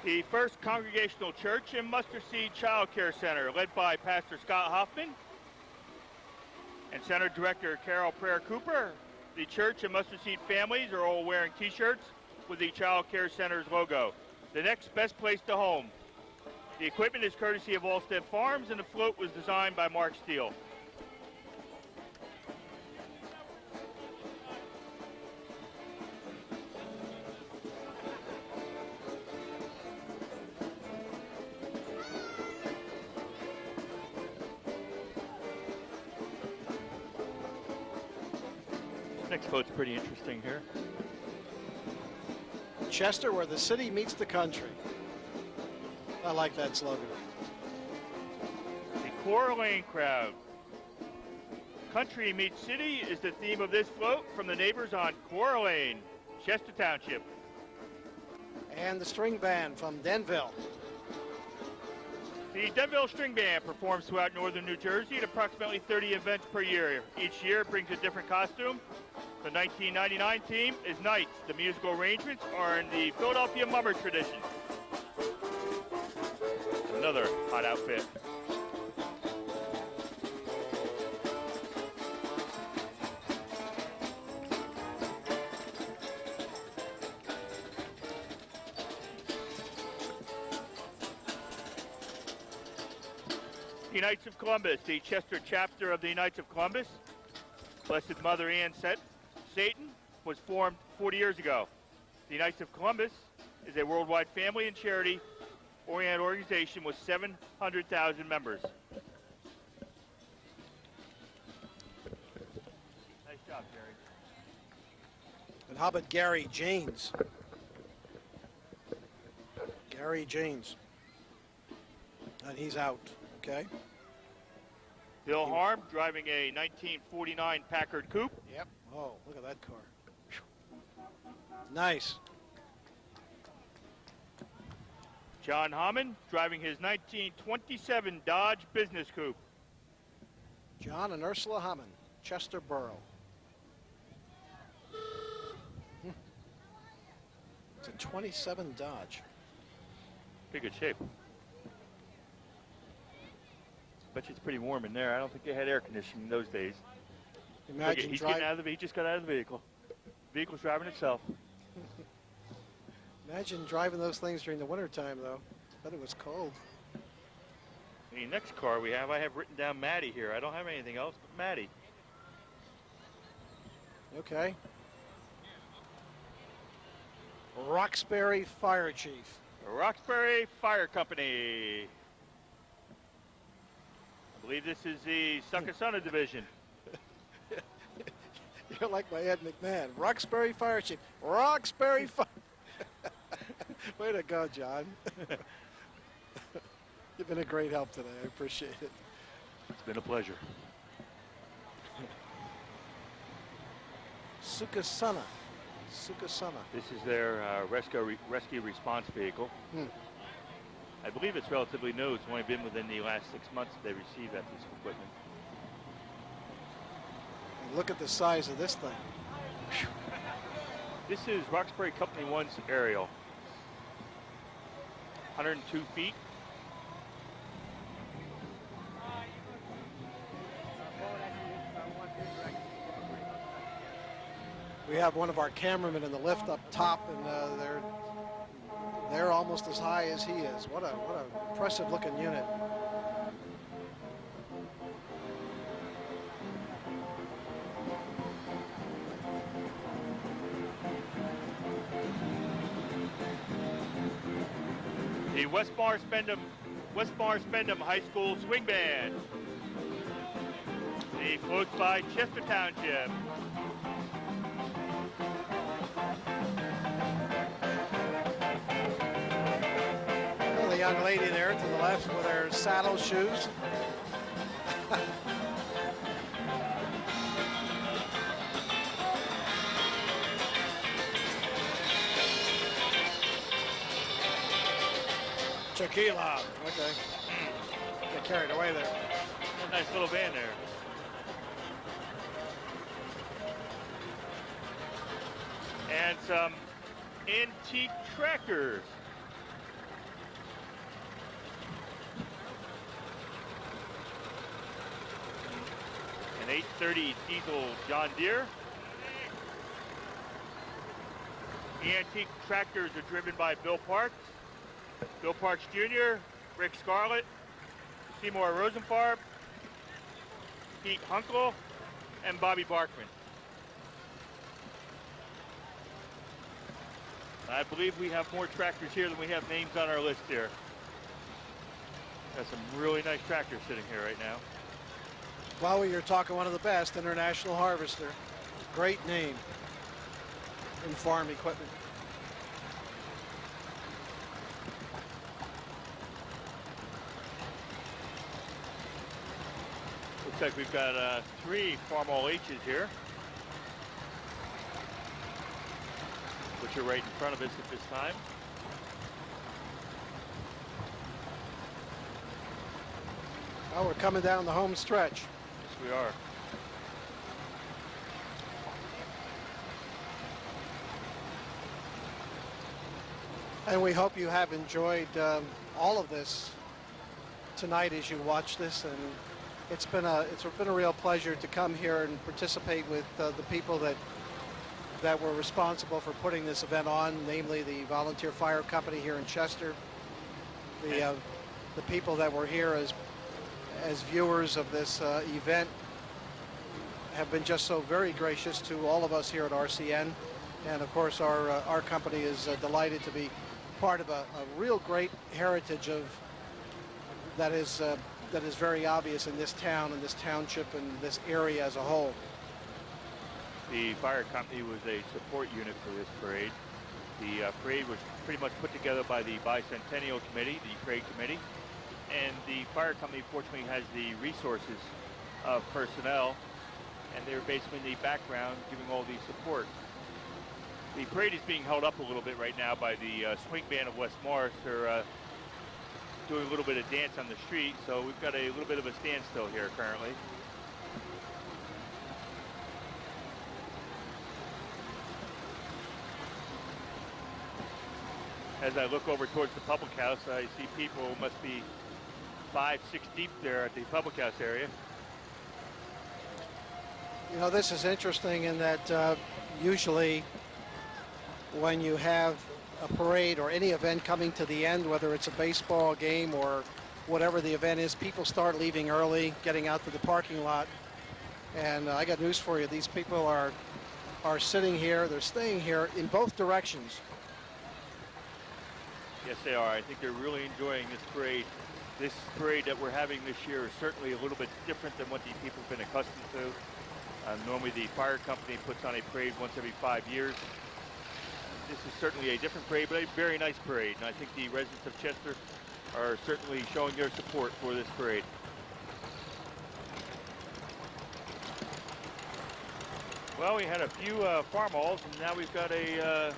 The First Congregational Church and Mustard Seed Child Care Center, led by Pastor Scott Hoffman and Center Director Carol Prayer Cooper. The church and Mustard Seed families are all wearing t-shirts with the Child Care Center's logo. The next best place to home. The equipment is courtesy of Allstead Farms, and the float was designed by Mark Steele. Next float's pretty interesting here. Chester, where the city meets the country. I like that slogan. The Coeur Lane crowd. Country meets city is the theme of this float from the neighbors on Coeur Lane, Chester Township. And the string band from Denville. The Denville String Band performs throughout northern New Jersey at approximately 30 events per year. Each year it brings a different costume. The 1999 theme is Knights. The musical arrangements are in the Philadelphia Mummer tradition. Another hot outfit. The Knights of Columbus, the Chester chapter of the Knights of Columbus. Blessed Mother Ann Satan was formed 40 years ago. The Knights of Columbus is a worldwide family and charity oriented organization with 700,000 members. Nice job, Gary. And how about Gary Janes? Gary Janes. And he's out, okay? Bill Harm driving a 1949 Packard Coupe. Yep. Oh, look at that car. Nice. John Hammond driving his 1927 Dodge Business Coupe. John and Ursula Hammond, Chester Borough. It's a 27 Dodge. Pretty good shape. Bet you it's pretty warm in there. I don't think they had air conditioning in those days. Imagine He's getting out of the. He just got out of the vehicle. The vehicle's driving itself. Imagine driving those things during the wintertime, though. Bet it was cold. The next car we have, I have written down Maddie here. I don't have anything else but Maddie. Okay. Roxbury Fire Chief. The Roxbury Fire Company. I believe this is the Succasunna Division. You're like my Ed McMahon. Roxbury Fire Chief. Roxbury Fire. Way to go, John. You've been a great help today. I appreciate it. It's been a pleasure. Succasunna. Succasunna. This is their rescue response vehicle. I believe it's relatively new. It's only been within the last 6 months that they received that piece of equipment. And look at the size of this thing. This is Roxbury Company 1's aerial. 102 feet. We have one of our cameramen in the lift up top, and they're almost as high as he is. What a impressive looking unit. The West Mars Spendam High School Swing Band. The floats by Chester Township. lady there to the left with her saddle shoes. Tequila. Okay. Get carried away there. Nice little van there. And some antique tractors. An 830 diesel John Deere. The antique tractors are driven by Bill Parks. Bill Parks Jr., Rick Scarlett, Seymour Rosenfarb, Pete Hunkel, and Bobby Barkman. I believe we have more tractors here than we have names on our list here. Got some really nice tractors sitting here right now. Well, you're talking one of the best, International Harvester. Great name in farm equipment. Looks like we've got 3 Farmall H's here, which are right in front of us at this time. Oh, we're coming down the home stretch. Yes, we are. And we hope you have enjoyed all of this tonight as you watch this. And it's been a real pleasure to come here and participate with the people that were responsible for putting this event on, namely the Volunteer Fire Company here in Chester, the people that were here as viewers of this event have been just so very gracious to all of us here at RCN, and of course our company is delighted to be part of a real great heritage of that is very obvious in this town and this township and this area as a whole. The fire company was a support unit for this parade. The parade was pretty much put together by the Bicentennial Committee, the parade committee, and the fire company fortunately has the resources of personnel, and they're basically in the background giving all the support. The parade is being held up a little bit right now by the swing band of West Morris. They're doing a little bit of dance on the street, so we've got a little bit of a standstill here currently. As I look over towards the public house, I see people must be 5, 6 deep there at the public house area. You know, this is interesting in that usually when you have a parade or any event coming to the end, whether it's a baseball game or whatever the event is, people start leaving early, getting out to the parking lot. And I got news for you. These people are sitting here, they're staying here in both directions. Yes, they are. I think they're really enjoying this parade. This parade that we're having this year is certainly a little bit different than what the people have been accustomed to. Normally the fire company puts on a parade once every 5 years. This is certainly a different parade, but a very nice parade. And I think the residents of Chester are certainly showing their support for this parade. Well, we had a few Farmalls, and now we've got a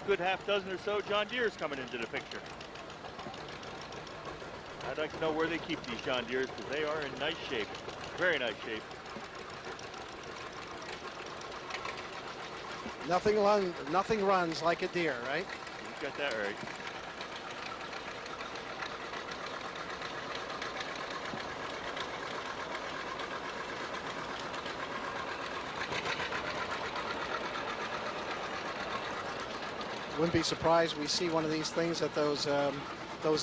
good half dozen or so John Deeres coming into the picture. I'd like to know where they keep these John Deeres, because they are in nice shape, very nice shape. Nothing runs like a deer, right? You got that right. Wouldn't be surprised we see one of these things at those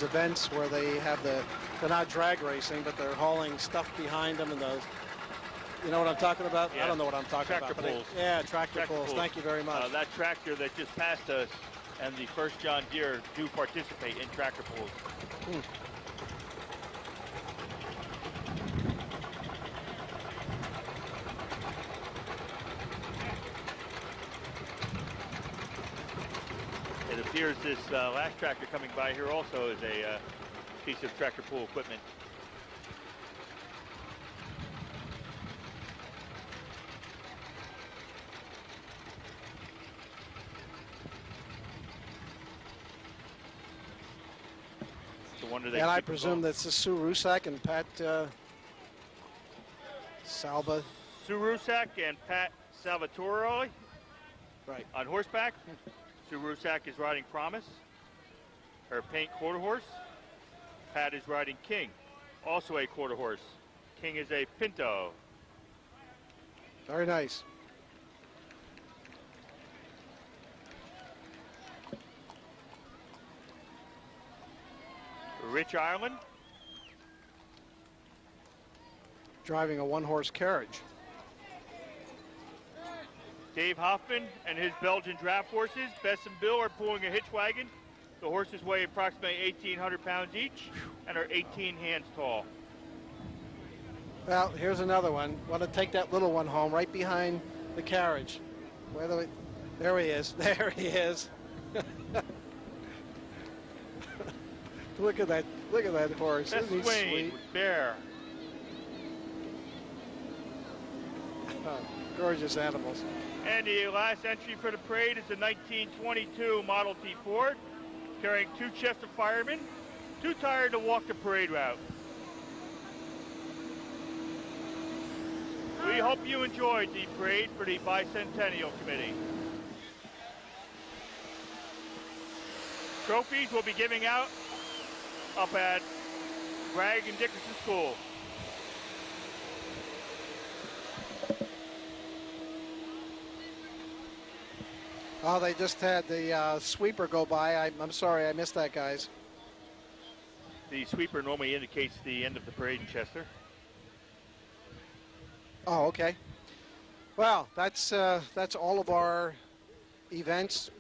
events where they have they're not drag racing, but they're hauling stuff behind them and those. You know what I'm talking about? Yeah. I don't know what I'm talking Tractor about. pulls. Yeah, tractor pulls. Thank you very much. That tractor that just passed us and the first John Deere do participate in tractor pulls. It here's this last tractor coming by here also is a piece of tractor pull equipment. It's a wonder they And I keep them presume going. that's Sue Rusak and Pat Salva. Sue Rusak and Pat Salvatore Right. on horseback. Sue Rusak is riding Promise, her paint quarter horse. Pat is riding King, also a quarter horse. King is a Pinto. Very nice. Rich Ireland, Driving a one-horse carriage. Dave Hoffman and his Belgian draft horses, Bess and Bill, are pulling a hitch wagon. The horses weigh approximately 1,800 pounds each and are 18 hands tall. Well, here's another one. Want to take that little one home right behind the carriage. There he is. There he is. Look at that. Look at that horse. Bess Isn't he Swain sweet? with Bear. Oh, gorgeous animals. And the last entry for the parade is a 1922 Model T Ford carrying 2 Chester firemen, too tired to walk the parade route. We hope you enjoyed the parade for the Bicentennial Committee. Trophies will be giving out up at Bragg and Dickerson School. Oh, they just had the sweeper go by. I'm sorry, I missed that, guys. The sweeper normally indicates the end of the parade in Chester. Oh, okay. Well, that's all of our events.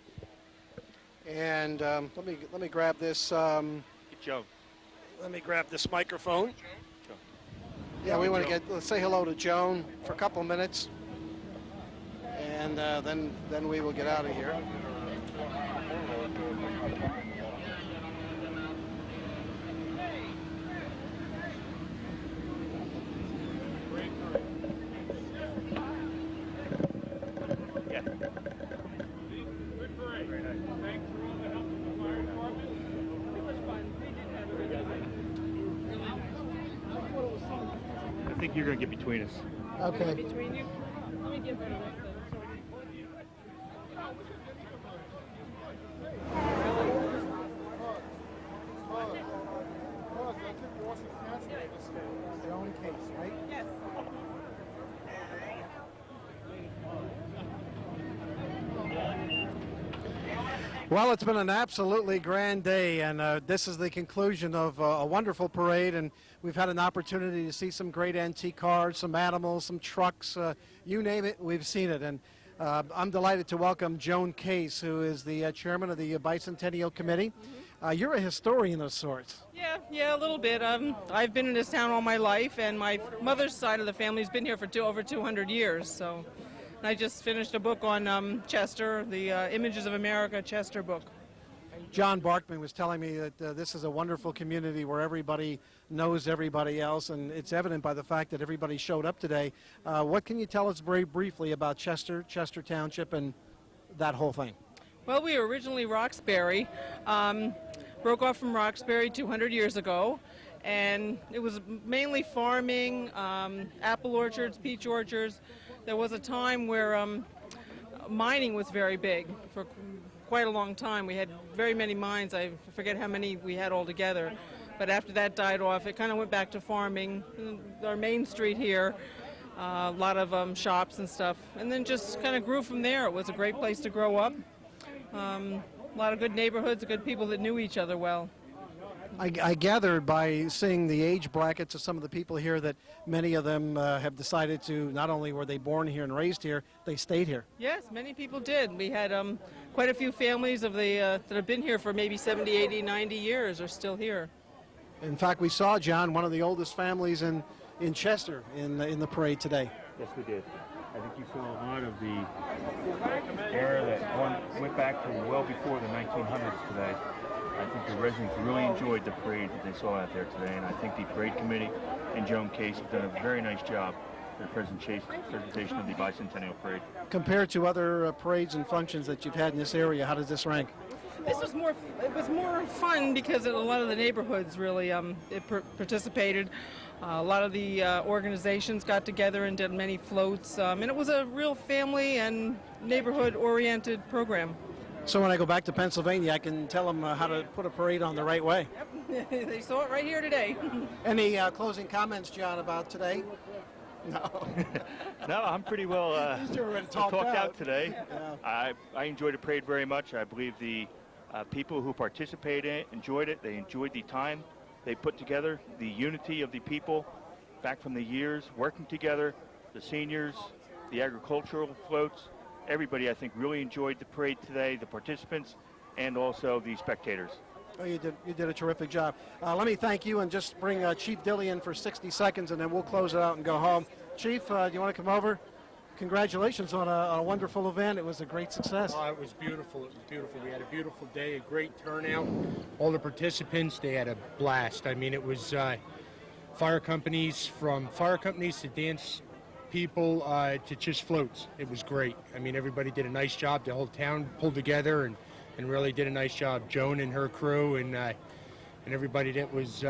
And let me grab this. Get Joan. Let me grab this microphone. Yeah, we want to let's say hello to Joan for a couple of minutes, and then we will get out of here. Yeah. Good parade. Thanks for all the help from the fire department. It was fun. They did have a good night. I think you're going to get between us. Okay. Between you, let me give her a lift then. Joan Case, right? Yes. Well, it's been an absolutely grand day, and this is the conclusion of a wonderful parade, and we've had an opportunity to see some great antique cars, some animals, some trucks, you name it, we've seen it. And I'm delighted to welcome Joan Case, who is the chairman of the Bicentennial Committee. You're a historian of sorts. Yeah, a little bit. I've been in this town all my life, and my mother's side of the family's been here for over 200 years. So, and I just finished a book on Chester, the Images of America Chester book. John Barkman was telling me that this is a wonderful community where everybody knows everybody else, and it's evident by the fact that everybody showed up today. What can you tell us very briefly about Chester Township, and that whole thing? Well, we were originally Roxbury, broke off from Roxbury 200 years ago, and it was mainly farming, apple orchards, peach orchards. There was a time where mining was very big for quite a long time. We had very many mines. I forget how many we had altogether. But after that died off, it kind of went back to farming. Our main street here, a lot of shops and stuff. And then just kind of grew from there. It was a great place to grow up. A lot of good neighborhoods, good people that knew each other well. I gathered by seeing the age brackets of some of the people here that many of them have decided to, not only were they born here and raised here, they stayed here. Yes, many people did. We had quite a few families of the that have been here for maybe 70, 80, 90 years are still here. In fact, we saw, John, one of the oldest families in Chester in the parade today. Yes, we did. I think you saw a lot of the era that went back to well before the 1900s today. I think the residents really enjoyed the parade that they saw out there today, and I think the parade committee and Joan Case have done a very nice job in the presentation of the Bicentennial Parade. Compared to other parades and functions that you've had in this area, how does this rank? This was more. It was more fun because a lot of the neighborhoods really participated. A lot of the organizations got together and did many floats, and it was a real family and neighborhood-oriented program. So when I go back to Pennsylvania, I can tell them how to put a parade on the right way. Yep, they saw it right here today. Any closing comments, John, about today? No. No, I'm pretty well He's already talked talked out today. Yeah. I enjoyed the parade very much. I believe the people who participated in it enjoyed it. They enjoyed the time they put together, the unity of the people back from the years working together, the seniors, the agricultural floats. Everybody, I think, really enjoyed the parade today, the participants and also the spectators. Oh, you did a terrific job. Let me thank you and just bring Chief Dilly in for 60 seconds, and then we'll close it out and go home. Chief, do you want to come over? Congratulations on a wonderful event. It was a great success. Oh, it was beautiful. It was beautiful. We had a beautiful day, a great turnout. All the participants, they had a blast. I mean, it was fire companies to dance people to just floats. It was great. I mean, everybody did a nice job. The whole town pulled together and really did a nice job. Joan and her crew and everybody that was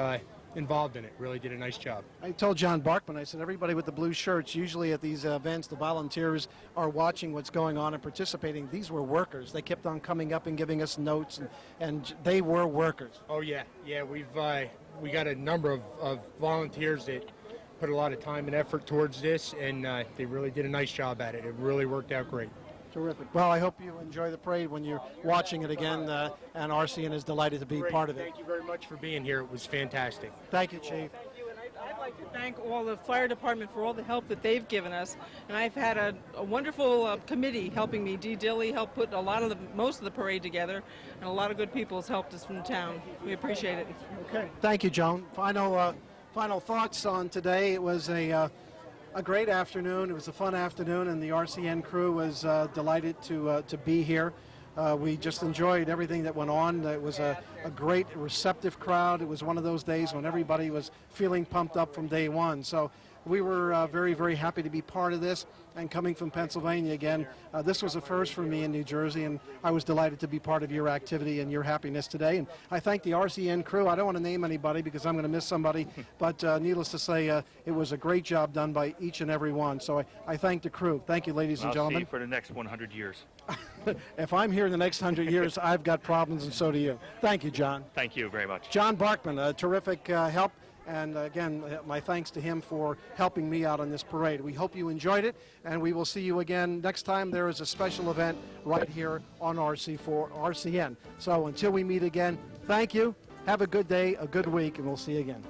involved in it really did a nice job. I told John Barkman, I said, everybody with the blue shirts, usually at these events, the volunteers are watching what's going on and participating. These were workers. They kept on coming up and giving us notes, and they were workers. Oh, yeah. Yeah, we got a number of volunteers that put a lot of time and effort towards this, and they really did a nice job at it. It really worked out great. Terrific. Well, I hope you enjoy the parade when you're watching it again, and RCN is delighted to be Great. part of it. Thank you very much for being here. It was fantastic. Thank you, Chief. Thank you, and I'd like to thank all the fire department for all the help that they've given us. And I've had a wonderful committee helping me. Dee Dilly helped put most of the parade together, and a lot of good people has helped us from town. We appreciate it. Okay. Thank you, Joan. Final thoughts on today. It was a great afternoon. It was a fun afternoon, and the RCN crew was delighted to be here. We just enjoyed everything that went on. It was a great, receptive crowd. It was one of those days when everybody was feeling pumped up from day one. So we were very, very happy to be part of this. And coming from Pennsylvania again, this was a first for me in New Jersey, and I was delighted to be part of your activity and your happiness today. And I thank the RCN crew. I don't want to name anybody because I'm going to miss somebody, but needless to say, it was a great job done by each and every one. So I thank the crew. Thank you, ladies and gentlemen. I'll see you for the next 100 years. If I'm here in the next 100 years, I've got problems, and so do you. Thank you, John. Thank you very much. John Barkman, a terrific help. And again, my thanks to him for helping me out on this parade. We hope you enjoyed it, and we will see you again next time there is a special event right here on RCN. So until we meet again, thank you. Have a good day, a good week, and we'll see you again.